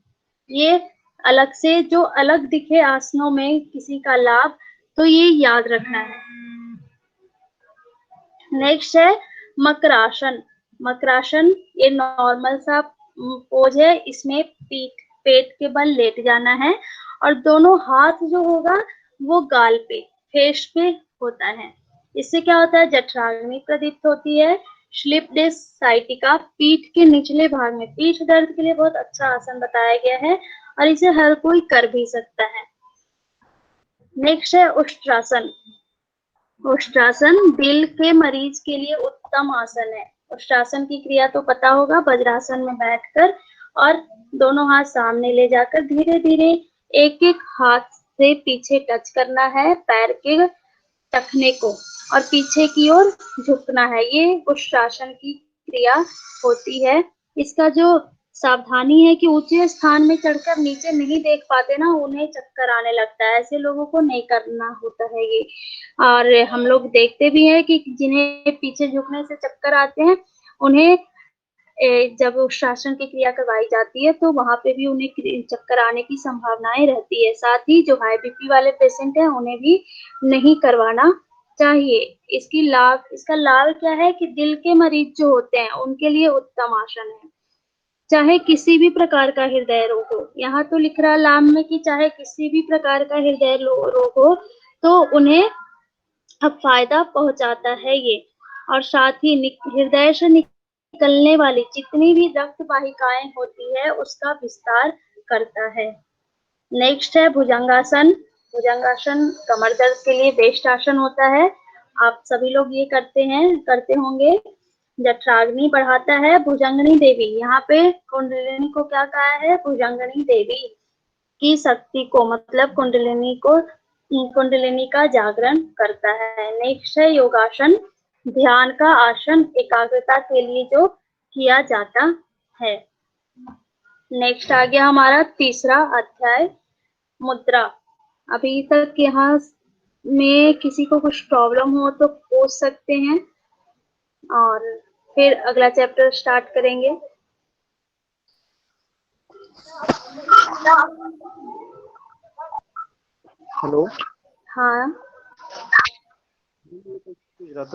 ये अलग से जो अलग दिखे आसनों में किसी का लाभ, तो ये याद रखना है। नेक्स्ट है मकरासन। मकरासन ये नॉर्मल सा पोज है, इसमें पेट के बल लेट जाना है और दोनों हाथ जो होगा वो गाल पे, फेस पे होता है। इससे क्या होता है, जठराग्नि प्रदीप्त होती है। स्लिप डिस्क साइटिका, पीठ के निचले भाग में, पीठ दर्द के लिए बहुत अच्छा आसन बताया गया है और इसे हर कोई कर भी सकता है। नेक्स्ट है उष्ट्रासन। उष्ट्रासन दिल के मरीज के लिए उत्तम आसन है। उष्ट्रासन की क्रिया तो पता होगा, वज्रासन में बैठकर और दोनों हाथ सामने ले जाकर धीरे धीरे एक एक हाथ से पीछे टच करना है पैर के टखने को और पीछे की ओर झुकना है। ये उष्ट्रासन की क्रिया होती है। इसका जो सावधानी है कि ऊंचे स्थान में चढ़कर नीचे नहीं देख पाते ना, उन्हें चक्कर आने लगता है, ऐसे लोगों को नहीं करना होता है ये। और हम लोग देखते भी हैं कि जिन्हें पीछे झुकने से चक्कर आते हैं, उन्हें जब उष्ट्रासन की क्रिया करवाई जाती है तो वहां पे भी उन्हें चक्कर आने की संभावनाएं रहती है। साथ ही जो हाई बीपी वाले पेशेंट हैं उन्हें भी नहीं करवाना चाहिए। इसका लाभ क्या है कि दिल के मरीज जो होते हैं उनके लिए उत्तम आसन है। चाहे किसी भी प्रकार का हृदय रोग हो, यहाँ तो लिख रहा लाभ में कि चाहे किसी भी प्रकार का हृदय रोग हो तो उन्हें अब फायदा पहुंचाता है ये। और साथ ही हृदय से निकलने वाली जितनी भी रक्त वाहिकाएं होती है उसका विस्तार करता है। नेक्स्ट है भुजंगासन। भुजंगासन कमर दर्द के लिए बेस्ट आसन होता है। आप सभी लोग ये करते होंगे। जठराग्नि बढ़ाता है। भुजंगनी देवी, यहाँ पे कुंडलिनी को क्या कहा है, भुजंगनी देवी की शक्ति को, मतलब कुंडलिनी का जागरण करता है। नेक्स्ट है योगासन। ध्यान का आसन एकाग्रता के लिए जो किया जाता है। नेक्स्ट आ गया हमारा तीसरा अध्याय, मुद्रा। अभी तक यहाँ में किसी को कुछ प्रॉब्लम हो तो पूछ सकते हैं और फिर अगला चैप्टर स्टार्ट करेंगे। हेलो। हाँ,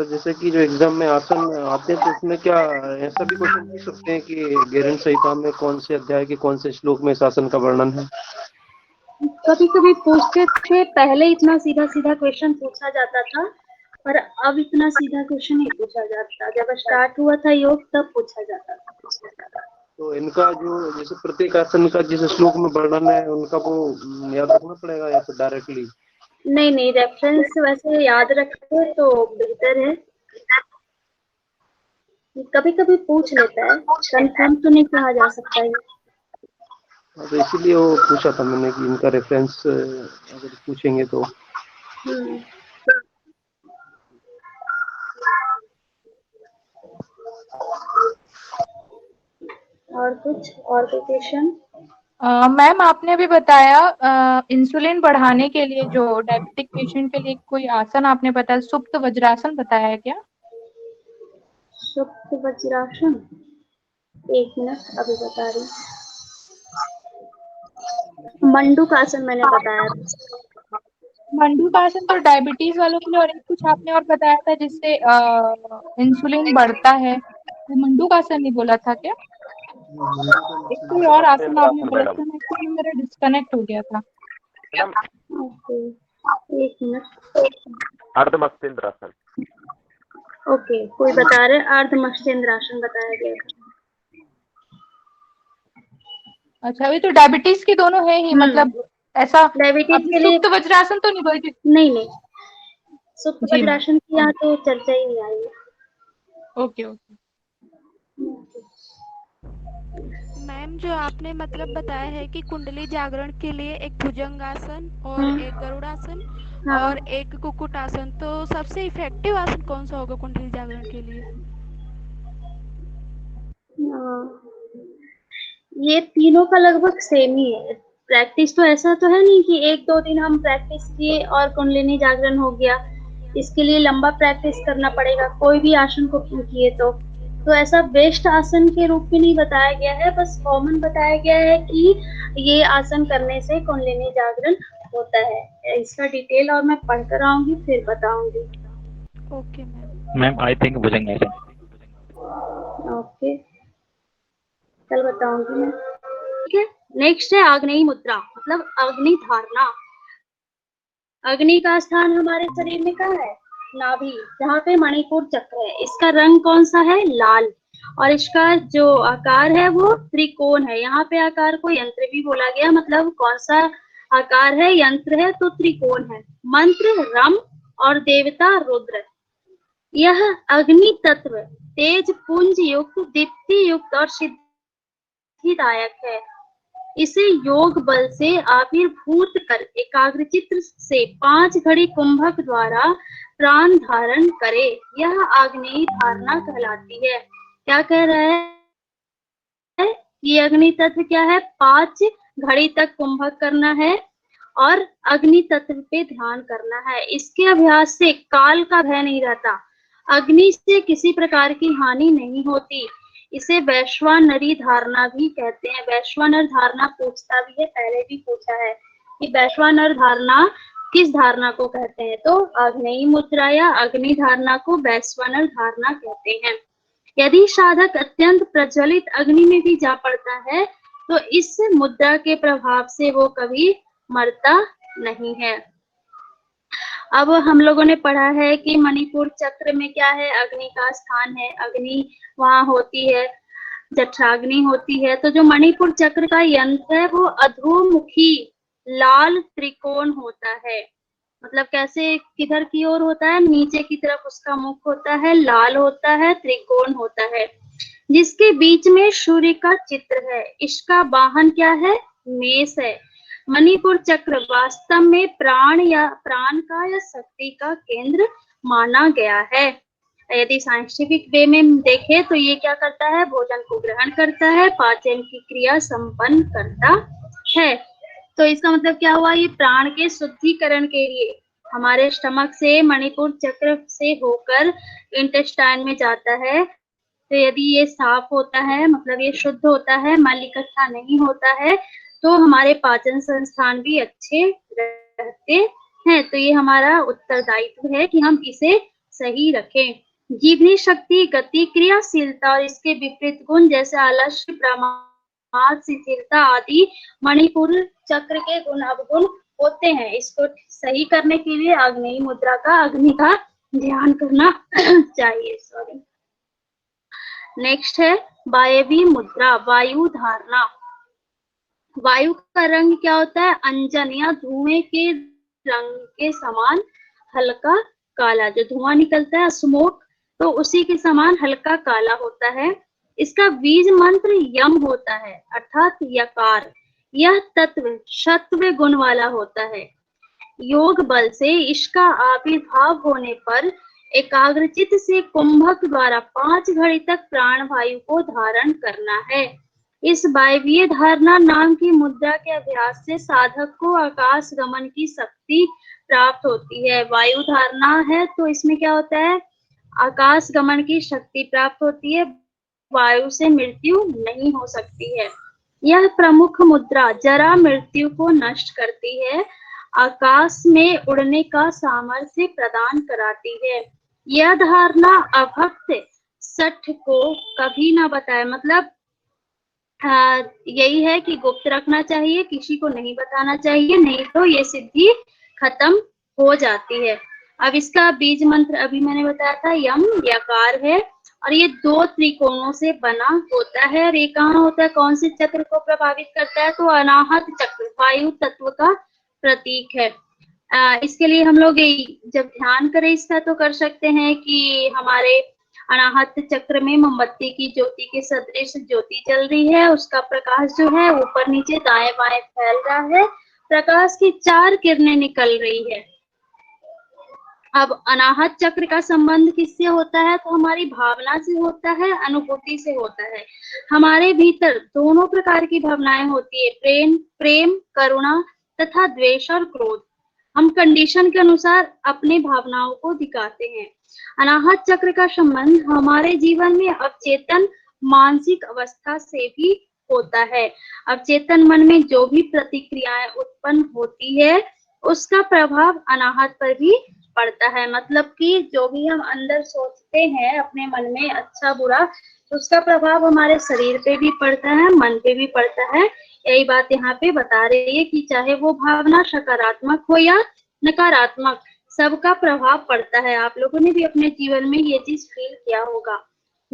जैसे कि जो एग्जाम में आसन आते हैं तो उसमें क्या ऐसा भी क्वेश्चन पूछ सकते हैं कि गेरन संहिता में कौन से अध्याय के कौन से श्लोक में इस आसन का वर्णन है? कभी कभी पूछते थे, पहले इतना सीधा सीधा क्वेश्चन पूछा जाता था पर अब इतना सीधा क्वेश्चन नहीं पूछा जाता। जब स्टार्ट हुआ था योग तब पूछा जाता था। तो इनका जो जैसे प्रत्येक आसन का जिस श्लोक में वर्णन है उनका वो याद रखना पड़ेगा या फिर डायरेक्टली? नहीं, रेफरेंस वैसे याद रखे तो बेहतर है। कभी कभी पूछ लेता है, कंफर्म तो नहीं कहा जा सकता है। तो इसीलिए वो पूछा था मैंने कि इनका रेफरेंस अगर पूछेंगे तो। और कुछ और क्वेश्चन? मैम आपने अभी बताया इंसुलिन बढ़ाने के लिए जो डायबिटिक पेशेंट के लिए कोई आसन आपने बताया, सुप्त वज्रासन बताया है क्या? सुप्त वज्रासन, एक मिनट अभी बता रही। मंडूकासन मैंने बताया। मंडूकासन तो डायबिटीज वालों के लिए, और एक कुछ आपने और बताया था जिससे इंसुलिन बढ़ता है, वो मंडूकासन नहीं बोला था क्या? एक कोई और आसन आपने बोला था, एक्चुअली मेरा डिस्कनेक्ट हो गया था। ओके, एक मिनट। अर्धमस्तिंद्रासन। ओके, कोई बता रहे अर्धमस्तिंद्रासन बताया गया था। अच्छा, अभी तो डायबिटीज की दोनों है ही, मतलब ऐसा डायबिटीज के लिए सुप्त वज्रासन तो नहीं बोलती? नहीं, सुप्त जी मैम, वज्रासन की यहाँ तो चर्चा ही नहीं आई। Okay okay. मैम जो आपने मतलब बताया है कि कुंडली जागरण के लिए एक भुजंगासन और एक गरुड़ासन और एक कुक्कुटासन, तो सबसे इफेक्टिव आसन कौन सा होगा कुंडली जागरण के लिए? ये तीनों का लगभग सेम ही है। प्रैक्टिस तो ऐसा तो है नहीं कि एक दो दिन हम प्रैक्टिस किए और कुंडलिनी जागरण हो गया। इसके लिए लंबा प्रैक्टिस करना पड़ेगा कोई भी आसन को किए तो ऐसा बेस्ट आसन के रूप में नहीं बताया गया है, बस कॉमन बताया गया है कि ये आसन करने से कुंडलिनी जागरण होता है। इसका डिटेल और मैं पढ़कर आऊंगी फिर बताऊंगी। Okay ma'am. Ma'am I think bhujangasana. Okay, कल बताऊंगी मैं। ठीक है, नेक्स्ट है आग्नेय मुद्रा, मतलब अग्नि धारणा। अग्नि का स्थान हमारे शरीर में कहाँ है? नाभि, जहाँ पे मणिपुर चक्र है। इसका रंग कौन सा है? लाल। और इसका जो आकार है वो त्रिकोण है। यहाँ पे आकार को यंत्र भी बोला गया, मतलब कौन सा आकार है? यंत्र है तो त्रिकोण है। मंत्र रम और देवता रुद्र। यह अग्नि तत्व तेज पुंज युक्त, दीप्ति युक्त और सिद्धिदायक है। इसे योग बल से आविर्भूत कर एकाग्रचित्त से 5 घड़ी कुंभक द्वारा प्राण धारण करे। यह आग्नेय धारणा कहलाती है। क्या कह रहा है? ये अग्नि तत्व क्या है? 5 घड़ी तक कुंभक करना है और अग्नि तत्व पे ध्यान करना है। इसके अभ्यास से काल का भय नहीं रहता, अग्नि से किसी प्रकार की हानि नहीं होती। इसे वैश्वानरी धारणा भी कहते हैं। वैश्वानर धारणा पूछता भी है, पहले भी पूछा है कि वैश्वानर धारणा किस धारणा को कहते हैं, तो आग्नेय मुद्रा या अग्नि धारणा को वैश्वानर धारणा कहते हैं। यदि साधक अत्यंत प्रज्वलित अग्नि में भी जा पड़ता है तो इस मुद्रा के प्रभाव से वो कभी मरता नहीं है। अब हम लोगों ने पढ़ा है कि मणिपुर चक्र में क्या है? अग्नि का स्थान है। अग्नि वहां होती है, जठराग्नि होती है। तो जो मणिपुर चक्र का यंत्र है वो अधोमुखी लाल त्रिकोण होता है। मतलब कैसे, किधर की ओर होता है? नीचे की तरफ उसका मुख होता है, लाल होता है, त्रिकोण होता है, जिसके बीच में सूर्य का चित्र है। इसका वाहन क्या है? मेष है। मणिपुर चक्र वास्तव में प्राण का या शक्ति का केंद्र माना गया है। यदि साइंटिफिक वे में देखें तो ये क्या करता है? भोजन को ग्रहण करता है, पाचन की क्रिया संपन्न करता है। तो इसका मतलब क्या हुआ? ये प्राण के शुद्धिकरण के लिए हमारे स्टमक से मणिपुर चक्र से होकर इंटेस्टाइन में जाता है। तो यदि ये साफ होता है, मतलब ये शुद्ध होता है, मल इकट्ठा नहीं होता है, तो हमारे पाचन संस्थान भी अच्छे रहते हैं। तो ये हमारा उत्तरदायित्व है कि हम इसे सही रखें। जीवनी शक्ति, गति, क्रियाशीलता और इसके विपरीत गुण जैसे आलस्य, प्रमाद, शिथिलता आदि मणिपुर चक्र के गुण अवगुण होते हैं। इसको सही करने के लिए आग्नेय मुद्रा का, अग्नि का ध्यान करना चाहिए। सॉरी। नेक्स्ट है वायवी मुद्रा, वायु धारणा। वायु का रंग क्या होता है? अंजन या धुएं के रंग के समान हल्का काला। जो धुआं निकलता है स्मोक, तो उसी के समान हल्का काला होता है। इसका बीज मंत्र यम होता है, अर्थात यकार। यह तत्व सत्व गुण वाला होता है। योग बल से इसका आविर्भाव होने पर एकाग्रचित्त से कुंभक द्वारा 5 घड़ी तक प्राण वायु को धारण करना है। इस वायवीय धारणा नाम की मुद्रा के अभ्यास से साधक को आकाश गमन की शक्ति प्राप्त होती है। वायु धारणा है तो इसमें क्या होता है? आकाश गमन की शक्ति प्राप्त होती है। वायु से मृत्यु नहीं हो सकती है। यह प्रमुख मुद्रा जरा मृत्यु को नष्ट करती है, आकाश में उड़ने का सामर्थ्य प्रदान कराती है। यह धारणा अभक्त सठ को कभी ना बताए, मतलब यही है कि गुप्त रखना चाहिए, किसी को नहीं बताना चाहिए, नहीं तो ये सिद्धि खत्म हो जाती है। अब इसका बीज मंत्र अभी मैंने बताया था, यम यकार है और ये 2 त्रिकोणों से बना होता है। और ये कहाँ होता है? कौन से चक्र को प्रभावित करता है? तो अनाहत चक्र, वायु तत्व का प्रतीक है। इसके लिए हम लोग जब ध्यान करें इसका तो कर सकते हैं कि हमारे अनाहत चक्र में मोमबत्ती की ज्योति के सदृश ज्योति जल रही है, उसका प्रकाश जो है ऊपर नीचे दाएं बाएं फैल रहा है, प्रकाश की 4 किरणें निकल रही है। अब अनाहत चक्र का संबंध किससे होता है? तो हमारी भावना से होता है, अनुभूति से होता है। हमारे भीतर दोनों प्रकार की भावनाएं होती है, प्रेम, करुणा तथा द्वेष और क्रोध। हम कंडीशन के अनुसार अपनी भावनाओं को दिखाते हैं। अनाहत चक्र का संबंध हमारे जीवन में अवचेतन मानसिक अवस्था से भी होता है। अवचेतन मन में जो भी प्रतिक्रियाएं उत्पन्न होती है उसका प्रभाव अनाहत पर भी पड़ता है। मतलब कि जो भी हम अंदर सोचते हैं अपने मन में अच्छा बुरा, तो उसका प्रभाव हमारे शरीर पे भी पड़ता है, मन पे भी पड़ता है। यही बात यहाँ पे बता रही है कि चाहे वो भावना सकारात्मक हो या नकारात्मक, सबका प्रभाव पड़ता है। आप लोगों ने भी अपने जीवन में ये चीज फील किया होगा।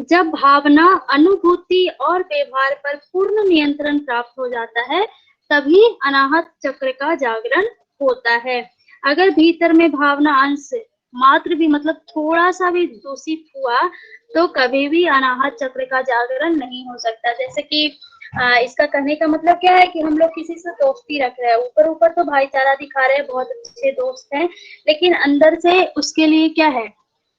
जब भावना, अनुभूति और व्यवहार पर पूर्ण नियंत्रण प्राप्त हो जाता है, तभी अनाहत चक्र का जागरण होता है। अगर भीतर में भावना अंश मात्र भी मतलब थोड़ा सा भी दूषित हुआ, तो कभी भी अनाहत चक्र का जागरण नहीं हो सकता। जैसे कि इसका कहने का मतलब क्या है कि हम लोग किसी से दोस्ती रख रहे हैं, ऊपर ऊपर तो भाईचारा दिखा रहे हैं, बहुत अच्छे दोस्त हैं, लेकिन अंदर से उसके लिए क्या है,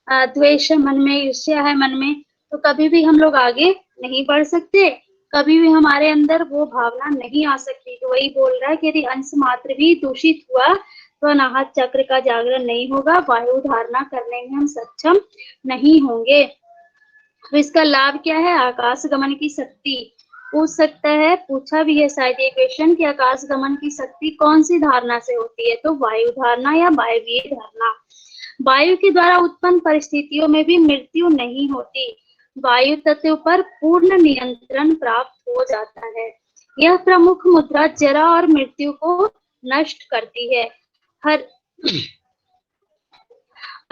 द्वेष है मन में, ईर्ष्या है मन में, तो कभी भी हम लोग आगे नहीं बढ़ सकते, कभी भी हमारे अंदर वो भावना नहीं आ सकती। तो वही बोल रहा है कि यदि अंश मात्र भी दूषित हुआ तो अनाहत चक्र का जागरण नहीं होगा, वायु धारणा करने में हम सक्षम नहीं होंगे। तो इसका लाभ क्या है, आकाश गमन की शक्ति। पूछ सकता है, पूछा भी है शायद ये क्वेश्चन कि आकाश गमन की शक्ति कौन सी धारणा से होती है, तो वायु धारणा या वायवीय धारणा। वायु के द्वारा उत्पन्न परिस्थितियों में भी मृत्यु नहीं होती, वायु तत्व पर पूर्ण नियंत्रण प्राप्त हो जाता है। यह प्रमुख मुद्रा जरा और मृत्यु को नष्ट करती है। हर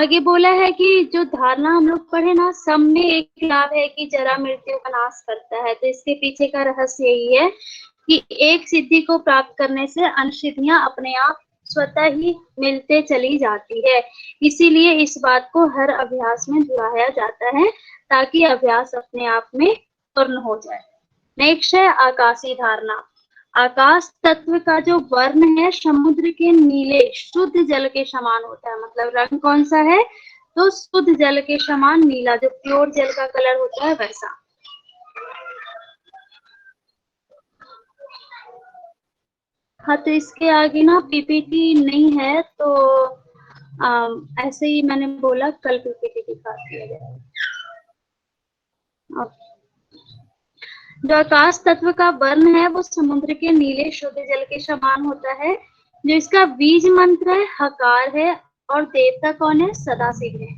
आगे बोला है कि जो धारणा हम लोग पढ़े ना, सब में एक लाभ है कि जरा मृत्यु का नाश करता है। तो इसके पीछे का रहस्य यही है कि एक सिद्धि को प्राप्त करने से अन्य सिद्धियां अपने आप स्वतः ही मिलते चली जाती है। इसीलिए इस बात को हर अभ्यास में दोहराया जाता है ताकि अभ्यास अपने आप में पूर्ण हो जाए। नेक्स्ट है आकाशी धारणा। आकाश तत्व का जो वर्ण है समुद्र के नीले शुद्ध जल के समान होता है। मतलब रंग कौन सा है, तो शुद्ध जल के समान नीला, जो प्योर जल का कलर होता है वैसा। हाँ, तो इसके आगे ना पीपीटी नहीं है, तो ऐसे ही मैंने बोला कल पीपीटी दिखा दिया जाएगा। जो आकाश तत्व का वर्ण है वो समुद्र के नीले शुद्ध जल के समान होता है। जो इसका बीज मंत्र है हकार है, और देवता कौन है, सदाशिव है।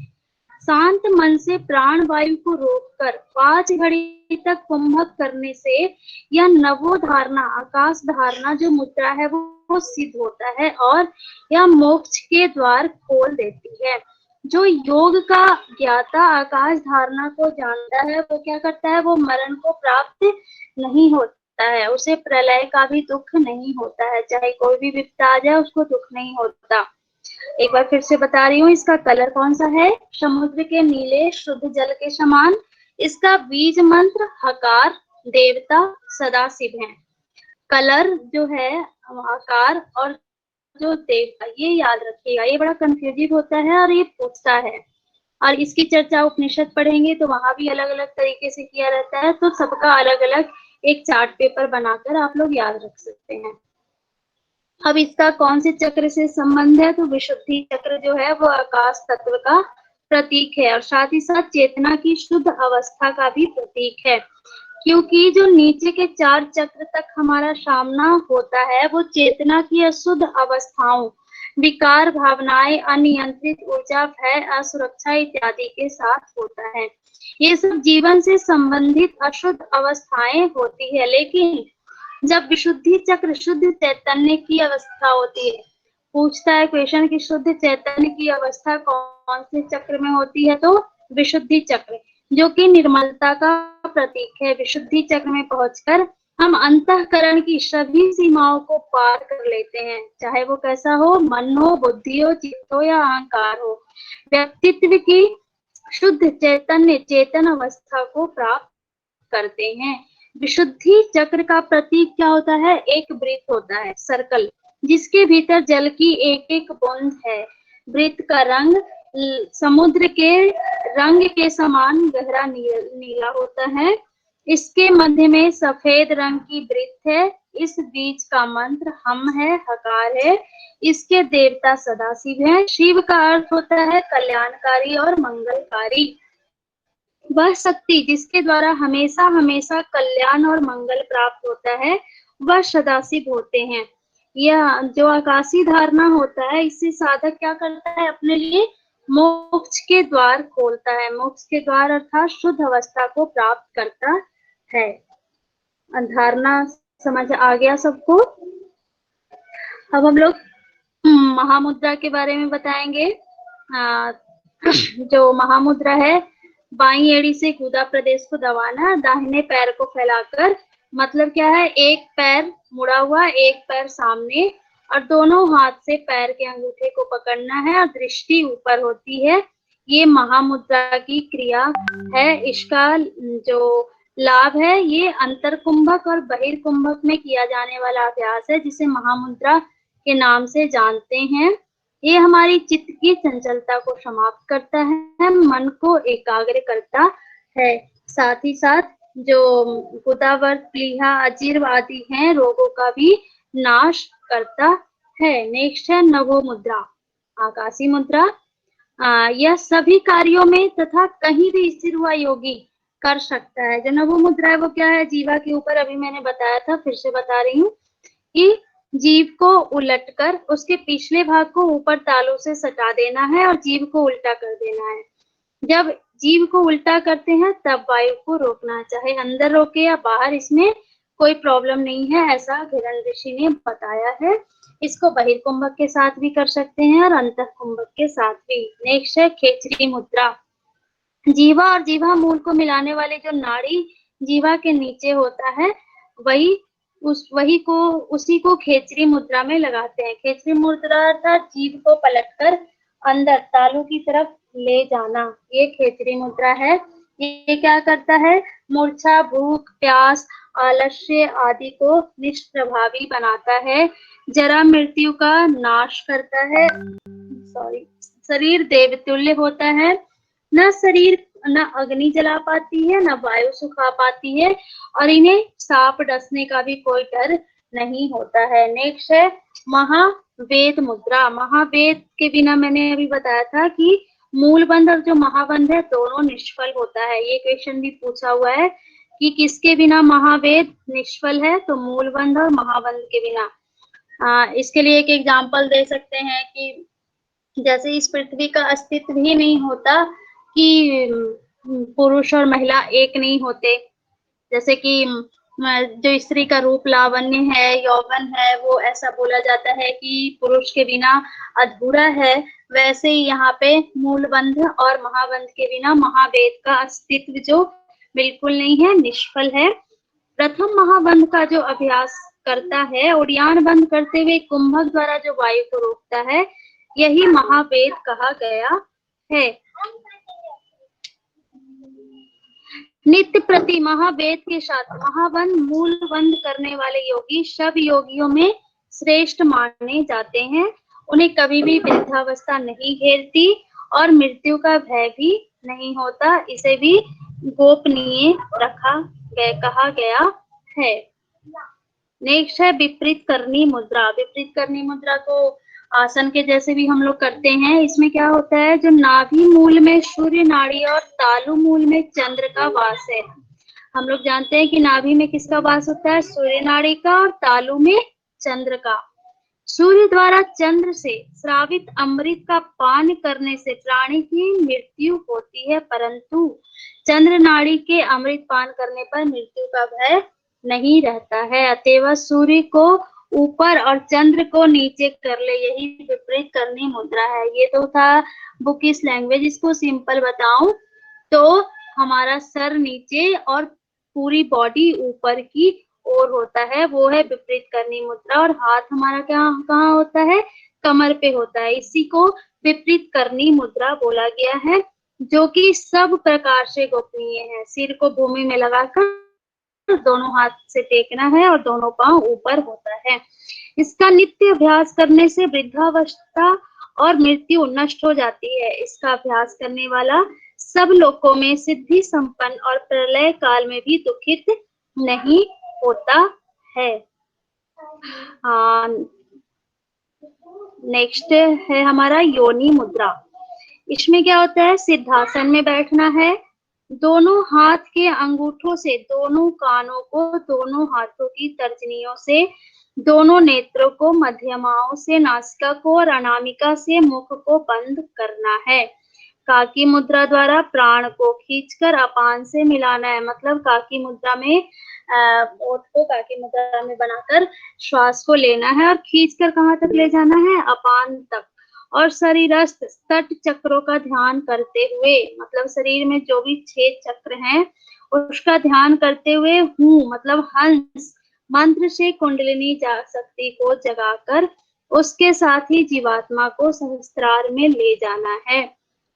शांत मन से प्राण वायु को रोककर 5 घड़ी तक कुंभक करने से यह नवो धारणा, आकाश धारणा जो मुद्रा है वो सिद्ध होता है और यह मोक्ष के द्वार खोल देती है। जो योग का ज्ञाता आकाश धारणा को जानता है वो क्या करता है, वो मरण को प्राप्त नहीं होता है, उसे प्रलय का भी दुख नहीं होता है, चाहे कोई भी विपदा आ जाए उसको दुख नहीं होता। एक बार फिर से बता रही हूँ, इसका कलर कौन सा है, समुद्र के नीले शुद्ध जल के समान। इसका बीज मंत्र हकार, देवता सदाशिव है। कलर जो है आकार, और जो देवता, ये याद रखिएगा, ये बड़ा कंफ्यूजिंग होता है और ये पूछता है। और इसकी चर्चा उपनिषद पढ़ेंगे तो वहां भी अलग अलग तरीके से किया रहता है, तो सबका अलग अलग एक चार्ट पेपर बनाकर आप लोग याद रख सकते हैं। अब इसका कौन से चक्र से संबंध है, तो विशुद्धि चक्र जो है वो आकाश तत्व का प्रतीक है और साथ ही साथ चेतना की शुद्ध अवस्था का भी प्रतीक है। क्योंकि जो नीचे के 4 चक्र तक हमारा सामना होता है वो चेतना की अशुद्ध अवस्थाओं, विकार भावनाएं, अनियंत्रित ऊर्जा, भय, असुरक्षा इत्यादि के साथ होता है। ये सब जीवन से संबंधित अशुद्ध अवस्थाएं होती है, लेकिन जब विशुद्धि चक्र शुद्ध चैतन्य की अवस्था होती है, पूछता है क्वेश्चन की शुद्ध चैतन्य की अवस्था कौन से चक्र में होती है, तो विशुद्धि चक्र, जो कि निर्मलता का प्रतीक है। विशुद्धि चक्र में पहुंचकर हम अंतःकरण की सभी सीमाओं को पार कर लेते हैं, चाहे वो कैसा हो, मन हो, बुद्धि हो, चित्त हो या अहंकार हो। व्यक्तित्व की शुद्ध चैतन्य चेतन अवस्था को प्राप्त करते हैं। विशुद्धि चक्र का प्रतीक क्या होता है, एक वृत्त होता है, सर्कल, जिसके भीतर जल की एक एक बूंद है। वृत्त का रंग समुद्र के रंग के समान गहरा नीला होता है। इसके मध्य में सफेद रंग की वृत्त है। इस बीज का मंत्र हम है, हकार है। इसके देवता सदाशिव है। शिव का अर्थ होता है कल्याणकारी और मंगलकारी। वह शक्ति जिसके द्वारा हमेशा हमेशा कल्याण और मंगल प्राप्त होता है वह सदाशिव होते हैं। यह जो आकाशी धारणा होता है, इससे साधक क्या करता है, अपने लिए मोक्ष के द्वार खोलता है। मोक्ष के द्वार अर्थात शुद्ध अवस्था को प्राप्त करता है। धारणा समझ आ गया सबको। अब हम लोग महामुद्रा के बारे में बताएंगे। जो महामुद्रा है, बाईं एड़ी से गुदा प्रदेश को दबाना, दाहिने पैर को फैलाकर, मतलब क्या है, एक पैर मुड़ा हुआ, एक पैर सामने, और दोनों हाथ से पैर के अंगूठे को पकड़ना है और दृष्टि ऊपर होती है। ये महामुद्रा की क्रिया है। इसका जो लाभ है, ये अंतरकुंभक और बहिर्कुंभक में किया जाने वाला अभ्यास है, जिसे महामुद्रा के नाम से जानते हैं। ये हमारी चित्त की चंचलता को समाप्त करता है, मन को एकाग्र करता है। साथ ही साथ जो गुदावर्त, प्लीहा, अजीर्व आदि हैं, रोगों का भी नाश करता है। नेक्स्ट है नभो मुद्रा, आकाशी मुद्रा। यह सभी कार्यों में तथा कहीं भी स्थिर हुआ योगी कर सकता है। जो नभो मुद्रा है वो क्या है, जीवा के ऊपर, अभी मैंने बताया था, फिर से बता रही हूँ कि जीभ को उलटकर उसके पिछले भाग को ऊपर तालू से सटा देना है और जीभ को उल्टा कर देना है। जब जीभ को उल्टा करते हैं तब वायु को रोकना है, चाहे अंदर रोके या बाहर, इसमें कोई प्रॉब्लम नहीं है, ऐसा घिरण ऋषि ने बताया है। इसको बहिर्कुंभक के साथ भी कर सकते हैं और अंतःकुंभक के साथ भी। नेक्स्ट है खेचरी मुद्रा। जीवा और जीवा मूल को मिलाने वाले जो नाड़ी जीवा के नीचे होता है, उसी को खेचरी मुद्रा में लगाते हैं। खेचरी मुद्रा अर्थात जीभ को पलटकर अंदर तालू की तरफ ले जाना, ये खेचरी मुद्रा है। ये क्या करता है, मूर्छा, भूख, प्यास, आलस्य आदि को निष्प्रभावी बनाता है, जरा मृत्यु का नाश करता है, शरीर देवतुल्य होता है, न अग्नि जला पाती है, न वायु सुखा पाती है, और इन्हें सांप डसने का भी कोई डर नहीं होता है। नेक्स्ट है महावेद मुद्रा। महावेद के बिना, मैंने अभी बताया था कि मूल बंध और जो महाबंध है दोनों निष्फल होता है। ये क्वेश्चन भी पूछा हुआ है कि किसके बिना महावेद निष्फल है, तो मूल बंध और महाबंध के बिना। इसके लिए एक एग्जाम्पल दे सकते हैं कि जैसे इस पृथ्वी का अस्तित्व ही नहीं होता कि पुरुष और महिला एक नहीं होते, जैसे कि जो स्त्री का रूप लावण्य है, यौवन है, वो ऐसा बोला जाता है कि पुरुष के बिना अधूरा है, वैसे ही यहाँ पे मूलबंध और महाबंध के बिना महावेद का अस्तित्व जो बिल्कुल नहीं है, निष्फल है। प्रथम महाबंध का जो अभ्यास करता है, उड़ियान बंद करते हुए कुंभक द्वारा जो वायु को रोकता है, यही महावेद कहा गया है। नित्य प्रति महावेद के साथ महाबंध मूल बंद करने वाले योगी सब योगियों में श्रेष्ठ माने जाते हैं। उन्हें कभी भी वृद्धावस्था नहीं घेरती और मृत्यु का भय भी नहीं होता। इसे भी गोपनीय कहा गया है। नेक्स्ट है विपरीत करनी मुद्रा। विपरीत करनी मुद्रा को आसन के जैसे भी हम लोग करते हैं। इसमें क्या होता है, जो नाभि मूल में सूर्य नाड़ी और तालु मूल में चंद्र का वास है। हम लोग जानते हैं कि नाभि में किसका वास होता है, सूर्य नाड़ी का, और तालु में चंद्र का। सूर्य द्वारा चंद्र से श्रावित अमृत का पान करने से प्राणी की मृत्यु होती है, परंतु चंद्र नाड़ी के अमृत पान करने पर मृत्यु का भय नहीं रहता है। अतएव सूर्य को ऊपर और चंद्र को नीचे कर ले, यही विपरीत करनी मुद्रा है। ये तो था बुकिश लैंग्वेज। इसको सिंपल बताऊं तो हमारा सर नीचे और पूरी बॉडी ऊपर की ओर होता है, वो है विपरीत करनी मुद्रा। और हाथ हमारा कहाँ होता है, कमर पे होता है। इसी को विपरीत करनी मुद्रा बोला गया है, जो कि सब प्रकार से गोपनीय है। सिर को भूमि में लगाकर दोनों हाथ से टेकना है और दोनों पांव ऊपर होता है। इसका नित्य अभ्यास करने से वृद्धावस्था और मृत्यु नष्ट हो जाती है। इसका अभ्यास करने वाला सब लोकों में सिद्धि संपन्न और प्रलय काल में भी दुखित नहीं होता है। नेक्स्ट है हमारा योनि मुद्रा। इसमें क्या होता है, सिद्धासन में बैठना है। दोनों हाथ के अंगूठों से दोनों कानों को, दोनों हाथों की तर्जनियों से दोनों नेत्रों को, मध्यमाओं से नासिका को और अनामिका से मुख को बंद करना है। काकी मुद्रा द्वारा प्राण को खींचकर अपान से मिलाना है। मतलब काकी मुद्रा में ओठ को काकी मुद्रा में बनाकर श्वास को लेना है और खींचकर कहाँ तक ले जाना है, अपान तक। और शरीरस्थ तट चक्रों का ध्यान करते हुए, मतलब शरीर में जो भी 6 चक्र हैं उसका ध्यान करते हुए हूँ मतलब हंस मंत्र से कुंडलिनी शक्ति को जगाकर उसके साथ ही जीवात्मा को सहस्त्रार में ले जाना है।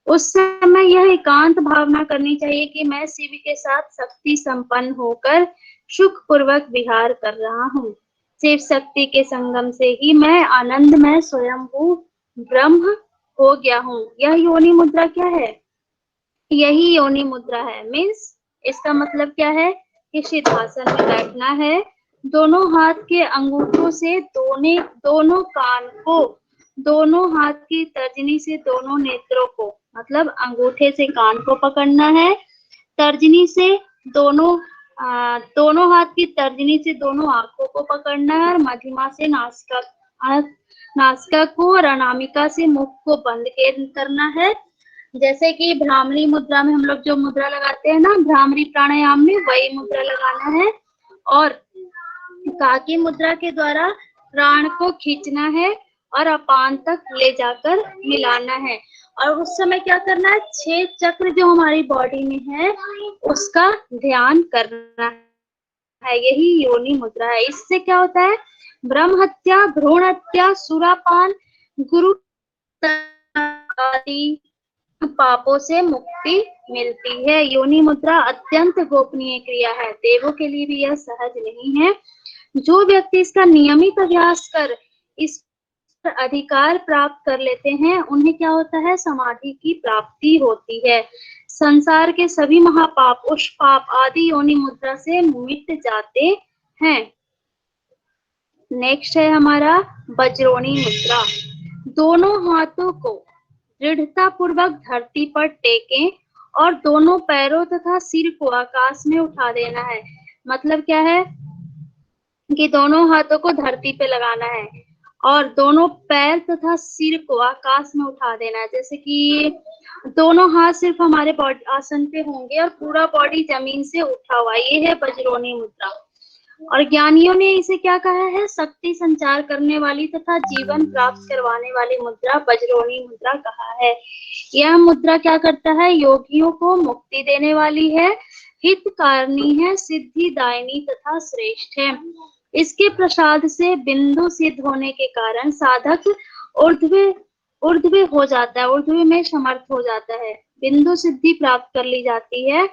उस समय यह एकांत भावना करनी चाहिए कि मैं शिव के साथ शक्ति संपन्न होकर सुख पूर्वक विहार कर रहा हूँ। शिव शक्ति के संगम से ही मैं आनंदमय स्वयंभू ब्रह्म हो गया हूँ। यह योनि मुद्रा क्या है? यही योनि मुद्रा है। मीन्स इसका मतलब क्या है कि सिद्धासन में बैठना है, दोनों हाथ के अंगूठों से दोनों कान को, दोनों हाथ की तर्जनी से दोनों नेत्रों को, मतलब अंगूठे से कान को पकड़ना है, तर्जनी से दोनों हाथ की तर्जनी से दोनों आंखों को पकड़ना है और मध्यमा से नासिका को और अनामिका से मुख को बंद करना है। जैसे कि भ्रामरी मुद्रा में हम लोग जो मुद्रा लगाते हैं ना, भ्रामरी प्राणायाम में, वही मुद्रा लगाना है। और काकी मुद्रा के द्वारा प्राण को खींचना है और अपान तक ले जाकर मिलाना है। और उस समय क्या करना है, 6 चक्र जो हमारी बॉडी में है उसका ध्यान करना है। यही योनि मुद्रा है। इससे क्या होता है, ब्रह्म हत्या, भ्रूण हत्या, सुरापान, गुरु आदि पापों से मुक्ति मिलती है। योनि मुद्रा अत्यंत गोपनीय क्रिया है, देवों के लिए भी यह सहज नहीं है। जो व्यक्ति इसका नियमित अभ्यास कर इस अधिकार प्राप्त कर लेते हैं उन्हें क्या होता है, समाधि की प्राप्ति होती है। संसार के सभी महापाप, उस पाप आदि योनि मुद्रा से मिट जाते हैं। नेक्स्ट है हमारा वज्रोनी मुद्रा। दोनों हाथों को दृढ़ता पूर्वक धरती पर टेकें और दोनों पैरों तथा सिर को आकाश में उठा देना है। मतलब क्या है कि दोनों हाथों को धरती पे लगाना है और दोनों पैर तथा सिर को आकाश में उठा देना है। जैसे कि दोनों हाथ सिर्फ हमारे बॉडी आसन पे होंगे और पूरा बॉडी जमीन से उठा हुआ, ये है वज्रोनी मुद्रा। और ज्ञानियों ने इसे क्या कहा है, शक्ति संचार करने वाली तथा जीवन प्राप्त करवाने वाली मुद्रा वज्रोनी मुद्रा कहा है। यह मुद्रा क्या करता है, योगियों को मुक्ति देने वाली है, हितकारिणी है, सिद्धिदायिनी तथा श्रेष्ठ है। इसके प्रसाद से बिंदु सिद्ध होने के कारण साधक ऊर्ध्वे हो जाता है, ऊर्ध्वे में समर्थ हो जाता है, बिंदु सिद्धि प्राप्त कर ली जाती है।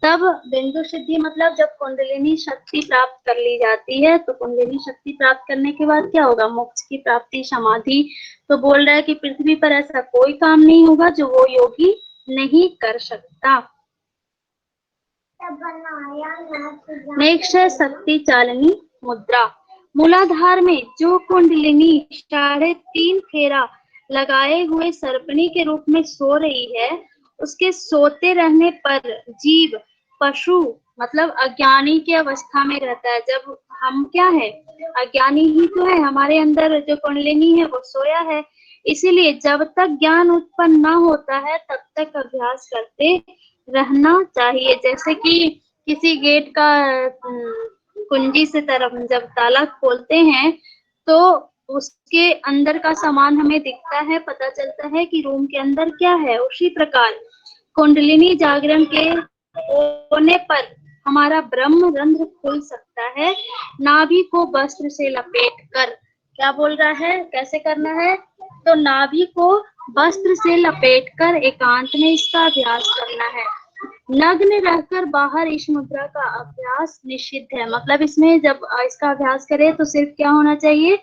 तब बिंदु सिद्धि मतलब जब कुंडलिनी शक्ति प्राप्त कर ली जाती है, तो कुंडलिनी शक्ति प्राप्त करने के बाद क्या होगा, मोक्ष की प्राप्ति, समाधि। तो बोल रहा है कि पृथ्वी पर ऐसा कोई काम नहीं होगा जो वो योगी नहीं कर सकता। नेक्स्ट है शक्ति चालनी मुद्रा। मूलाधार में जो कुंडलिनी 3.5 फेरा लगाए हुए सर्पणी के रूप में सो रही है, उसके सोते रहने पर जीव पशु मतलब अज्ञानी की अवस्था में रहता है। जब हम क्या है, अज्ञानी ही तो है, हमारे अंदर जो कुंडलिनी है वो सोया है। इसीलिए जब तक ज्ञान उत्पन्न न होता है तब तक अभ्यास करते रहना चाहिए। जैसे कि किसी गेट का कुंजी से तरफ जब ताला खोलते हैं तो उसके अंदर का सामान हमें दिखता है, पता चलता है कि रूम के अंदर क्या है। उसी प्रकार कुंडलिनी जागरण के होने पर हमारा ब्रह्म रंध्र खुल सकता है। नाभि को वस्त्र से लपेट कर, क्या बोल रहा है, कैसे करना है, तो नाभि को वस्त्र से लपेटकर एकांत में इसका अभ्यास करना है। नग्न रहकर बाहर इस मुद्रा का अभ्यास निषिद्ध है। मतलब इसमें जब इसका अभ्यास करें तो सिर्फ क्या होना चाहिए,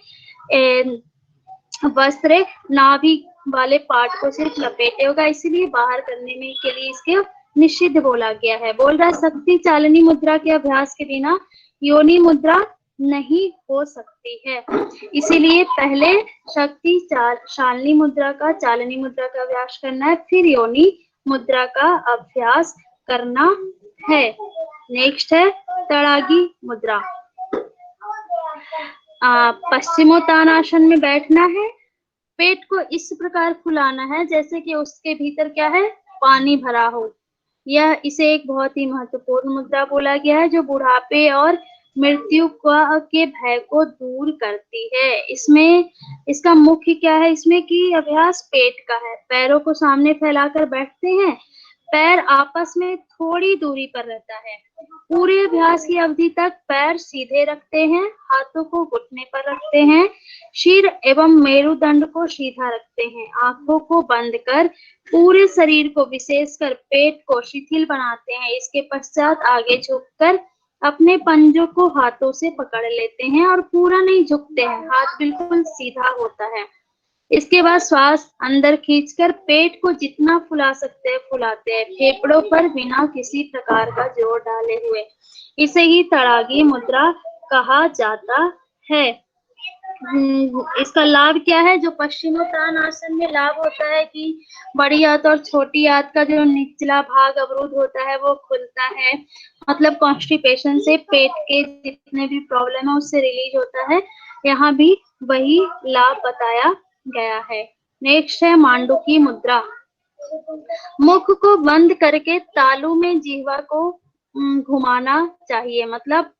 वस्त्र नाभि वाले पार्ट को सिर्फ लपेटे होगा, इसीलिए बाहर करने में के लिए इसके निषिद्ध बोला गया है। बोल रहा है शक्ति चालनी मुद्रा के अभ्यास के बिना योनि मुद्रा नहीं हो सकती है। इसीलिए पहले शक्ति चालनी मुद्रा का, चालनी मुद्रा का अभ्यास करना है, फिर योनि मुद्रा का अभ्यास करना है। नेक्स्ट है तड़ागी मुद्रा। पश्चिमोत्तानासन में बैठना है, पेट को इस प्रकार फुलाना है जैसे कि उसके भीतर क्या है, पानी भरा हो। यह इसे एक बहुत ही महत्वपूर्ण मुद्रा बोला गया है जो बुढ़ापे और मृत्यु के भय को दूर करती है। इसमें इसका मुख्य क्या है इसमें कि अभ्यास पेट का है। पैरों को सामने फैलाकर बैठते हैं, पैर आपस में थोड़ी दूरी पर रहता है। पूरे अभ्यास की अवधि तक पैर सीधे रखते हैं, हाथों को घुटने पर रखते हैं, सिर एवं मेरुदंड को सीधा रखते हैं, आंखों को बंद कर पूरे शरीर को विशेषकर पेट को शिथिल बनाते हैं। इसके पश्चात आगे झुककर अपने पंजों को हाथों से पकड़ लेते हैं और पूरा नहीं झुकते हैं, हाथ बिल्कुल सीधा होता है। इसके बाद श्वास अंदर खींचकर पेट को जितना फुला सकते हैं फुलाते हैं, फेफड़ों पर बिना किसी प्रकार का जोर डाले हुए। इसे ही तड़ागी मुद्रा कहा जाता है। इसका लाभ क्या है? जो पश्चिमोत्तानासन में लाभ होता है कि बड़ी आंत और छोटी आंत का जो निचला भाग अवरुद्ध होता है वो खुलता है, मतलब कॉन्स्टिपेशन से पेट के जितने भी प्रॉब्लम है उससे रिलीज होता है। यहाँ भी वही लाभ बताया गया है। नेक्स्ट है मांडुकी मुद्रा। मुख को बंद करके तालू में जिह्वा को घुमाना चाहिए, मतलब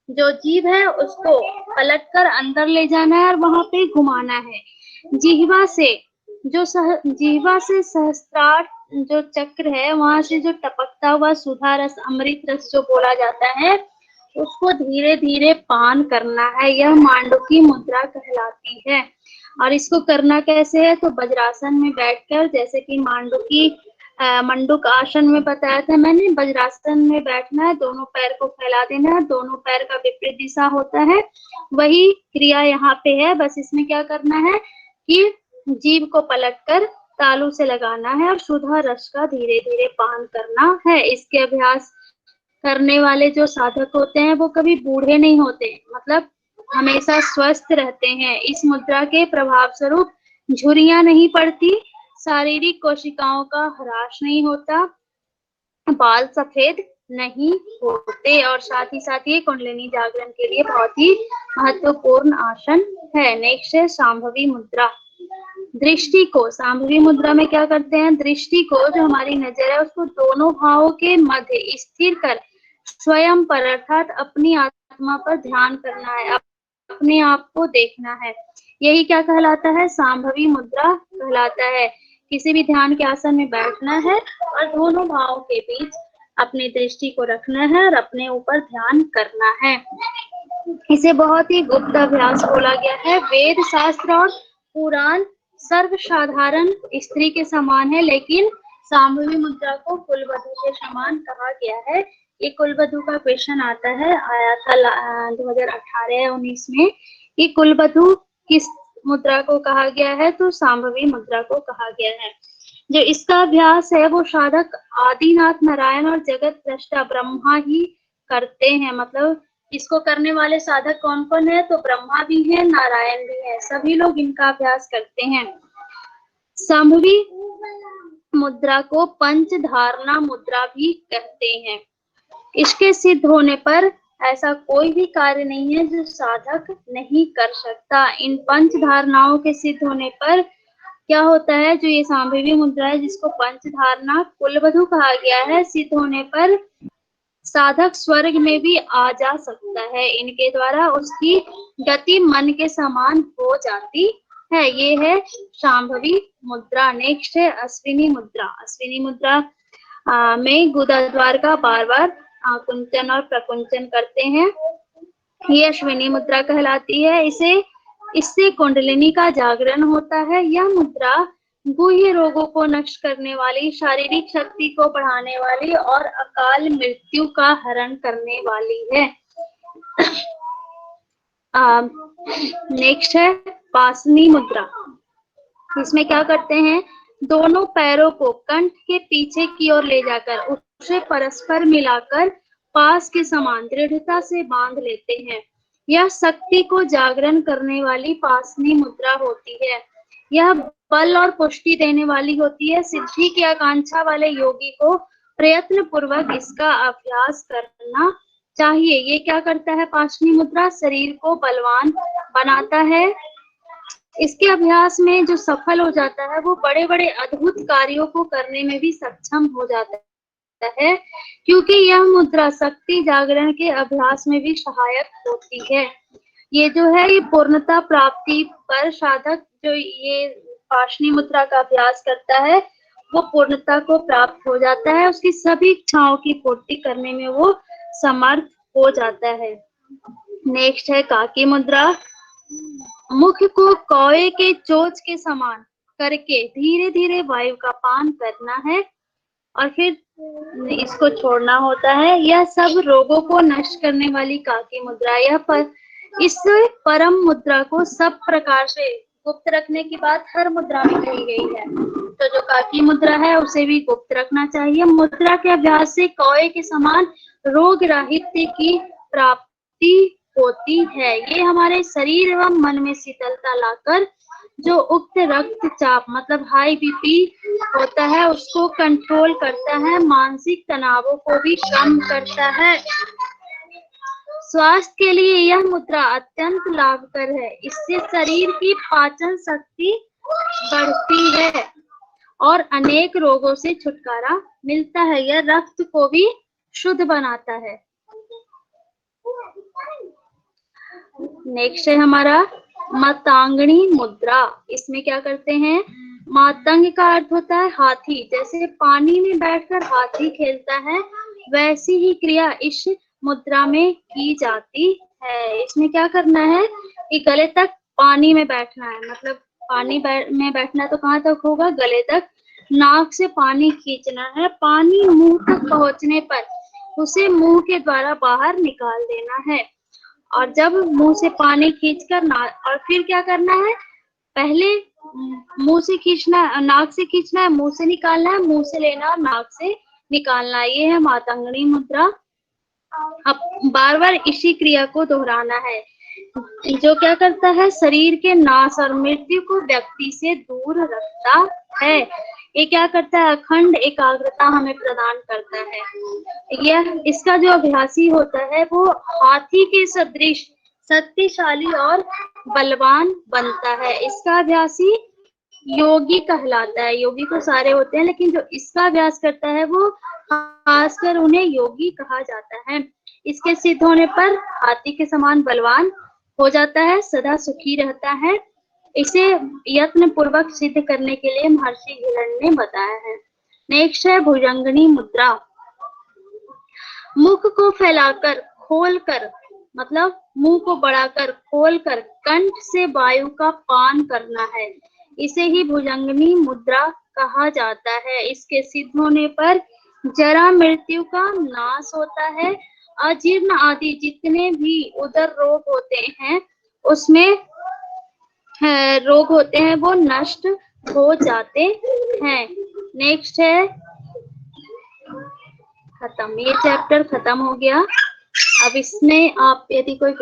जो जीभ है उसको पलटकर अंदर ले जाना है और वहां पे घुमाना है। जिह्वा से जिह्वा से सहस्त्रार जो चक्र है वहां से जो टपकता हुआ सुधा रस, अमृत रस जो बोला जाता है उसको धीरे धीरे पान करना है। यह मांडुकी मुद्रा कहलाती है। और इसको करना कैसे है? तो वज्रासन में बैठकर, जैसे कि मंडूक आसन में बताया था मैंने, वज्रासन में बैठना है, दोनों पैर को फैला देना है, दोनों पैर का विपरीत दिशा होता है, वही क्रिया यहाँ पे है। बस इसमें क्या करना है कि जीभ को पलटकर तालू से लगाना है और सुधा रस का धीरे धीरे पान करना है। इसके अभ्यास करने वाले जो साधक होते हैं वो कभी बूढ़े नहीं होते, मतलब हमेशा स्वस्थ रहते हैं। इस मुद्रा के प्रभाव स्वरूप झुर्रियां नहीं पड़ती, शारीरिक कोशिकाओं का ह्रास नहीं होता, बाल सफेद नहीं होते और साथ ही ये कुंडलिनी जागरण के लिए बहुत ही महत्वपूर्ण आसन है। नेक्स्ट है सांभवी मुद्रा। दृष्टि को, सांभवी मुद्रा में क्या करते हैं? दृष्टि को, जो हमारी नजर है उसको दोनों भावों के मध्य स्थिर कर स्वयं पर अर्थात अपनी आत्मा पर ध्यान करना है, अपने आप को देखना है। यही क्या कहलाता है? सांभवी मुद्रा कहलाता है। किसी भी ध्यान के आसन में बैठना है और दोनों भावों के बीच अपनी दृष्टि को रखना है और अपने ऊपर ध्यान करना है। इसे बहुत ही गुप्त अभ्यास बोला गया है। वेद शास्त्र और पुराण सर्वसाधारण स्त्री के समान है, लेकिन सांभवी मुद्रा को कुलवधू के समान कहा गया है। ये कुलवधू का क्वेश्चन आया था 2018-19 में कि कुलवधू किस मुद्रा को कहा गया है? तो सांभवी मुद्रा को कहा गया है। जो इसका अभ्यास है वो साधक आदिनाथ नारायण और जगत दृष्टा ब्रह्मा ही करते हैं। मतलब इसको करने वाले साधक कौन कौन है? तो ब्रह्मा भी है, नारायण भी है, सभी लोग इनका अभ्यास करते हैं। सांभवी मुद्रा को पंचधारणा मुद्रा भी कहते हैं। इसके सिद्ध होने पर ऐसा कोई भी कार्य नहीं है जो साधक नहीं कर सकता। इन पंच धारणाओं के सिद्ध होने पर क्या होता है? जो ये सांभवी मुद्रा है जिसको पंचधारणा कुलवधू कहा गया है, सिद्ध होने पर साधक स्वर्ग में भी आ जा सकता है। इनके द्वारा उसकी गति मन के समान हो जाती है। ये है सांभवी मुद्रा। नेक्स्ट है अश्विनी मुद्रा। अश्विनी मुद्रा में गुदाद्वार का बार बार कुंचन और प्रकुंचन करते हैं, ये अश्विनी मुद्रा कहलाती है। इससे कुंडलिनी का जागरण होता है। यह मुद्रा गुह्य रोगों को नष्ट करने वाली, शारीरिक शक्ति को बढ़ाने वाली और अकाल मृत्यु का हरण करने वाली है। नेक्स्ट है पासनी मुद्रा। इसमें क्या करते हैं? दोनों पैरों को कंठ के पीछे की ओर ले जाकर उसे परस्पर मिलाकर पास के समान दृढ़ता से बांध लेते हैं। यह शक्ति को जागरण करने वाली पासनी मुद्रा होती है। यह बल और पुष्टि देने वाली होती है। सिद्धि की आकांक्षा वाले योगी को प्रयत्न पूर्वक इसका अभ्यास करना चाहिए। ये क्या करता है? पासनी मुद्रा शरीर को बलवान बनाता है। इसके अभ्यास में जो सफल हो जाता है वो बड़े बड़े अद्भुत कार्यों को करने में भी सक्षम हो जाता लगता है, क्योंकि यह मुद्रा शक्ति जागरण के अभ्यास में भी सहायक होती है। ये जो है ये पूर्णता प्राप्ति पर साधक जो ये पाशनी मुद्रा का अभ्यास करता है वो पूर्णता को प्राप्त हो जाता है, उसकी सभी इच्छाओं की पूर्ति करने में वो समर्थ हो जाता है। नेक्स्ट है काकी मुद्रा। मुख को कौवे के चोंच के समान करके धीरे धीरे वायु का पान करना है और फिर इसको छोड़ना होता है। यह सब रोगों को नष्ट करने वाली काकी मुद्रा। इस परम मुद्रा को सब प्रकार से गुप्त रखने की बात हर मुद्रा में कही गई है, तो जो काकी मुद्रा है उसे भी गुप्त रखना चाहिए। मुद्रा के अभ्यास से कौवे के समान रोग राहित्य की प्राप्ति होती है। ये हमारे शरीर एवं मन में शीतलता लाकर जो उक्त रक्तचाप मतलब हाई बीपी होता है उसको कंट्रोल करता है, मानसिक तनावों को भी कम करता है। स्वास्थ्य के लिए यह मुद्रा अत्यंत लाभकर है। इससे शरीर की पाचन शक्ति बढ़ती है और अनेक रोगों से छुटकारा मिलता है। यह रक्त को भी शुद्ध बनाता है। नेक्स्ट है हमारा मातंगणी मुद्रा। इसमें क्या करते हैं, मातंग का अर्थ होता है हाथी। जैसे पानी में बैठकर हाथी खेलता है वैसी ही क्रिया इस मुद्रा में की जाती है। इसमें क्या करना है कि गले तक पानी में बैठना है, मतलब पानी में बैठना तो कहाँ तक होगा, गले तक। नाक से पानी खींचना है, पानी मुंह तक पहुंचने पर उसे मुंह के द्वारा बाहर निकाल देना है। और जब मुंह से पानी खींचकर और फिर क्या करना है, पहले मुंह से खींचना, नाक से खींचना है, मुंह से निकालना है, मुंह से लेना और नाक से निकालना। ये है मातंगणी मुद्रा। अब बार बार इसी क्रिया को दोहराना है, जो क्या करता है, शरीर के नाश और मृत्यु को व्यक्ति से दूर रखता है। ये क्या करता है, अखंड एकाग्रता हमें प्रदान करता है। यह इसका जो अभ्यासी होता है वो हाथी के सदृश शक्तिशाली और बलवान बनता है। इसका अभ्यासी योगी कहलाता है। योगी तो सारे होते हैं लेकिन जो इसका अभ्यास करता है वो खासकर उन्हें योगी कहा जाता है। इसके सिद्ध होने पर हाथी के समान बलवान हो जाता है, सदा सुखी रहता है। इसे यत्न पूर्वक सिद्ध करने के लिए महर्षि हिरण्य ने बताया है। नेक्स्ट है भुजंगनी मुद्रा। मुख को फैलाकर खोलकर मतलब मुंह को बढ़ाकर खोलकर कंठ से वायु का पान करना है। इसे ही भुजंगनी मुद्रा कहा जाता है। इसके सिद्ध होने पर जरा मृत्यु का नाश होता है। अजीर्ण आदि जितने भी उदर रोग होते हैं उसमें रोग होते हैं वो नष्ट हो जाते हैं। नेक्स्ट है खत्म, ये चैप्टर खत्म हो गया। अब इसमें आप यदि कोई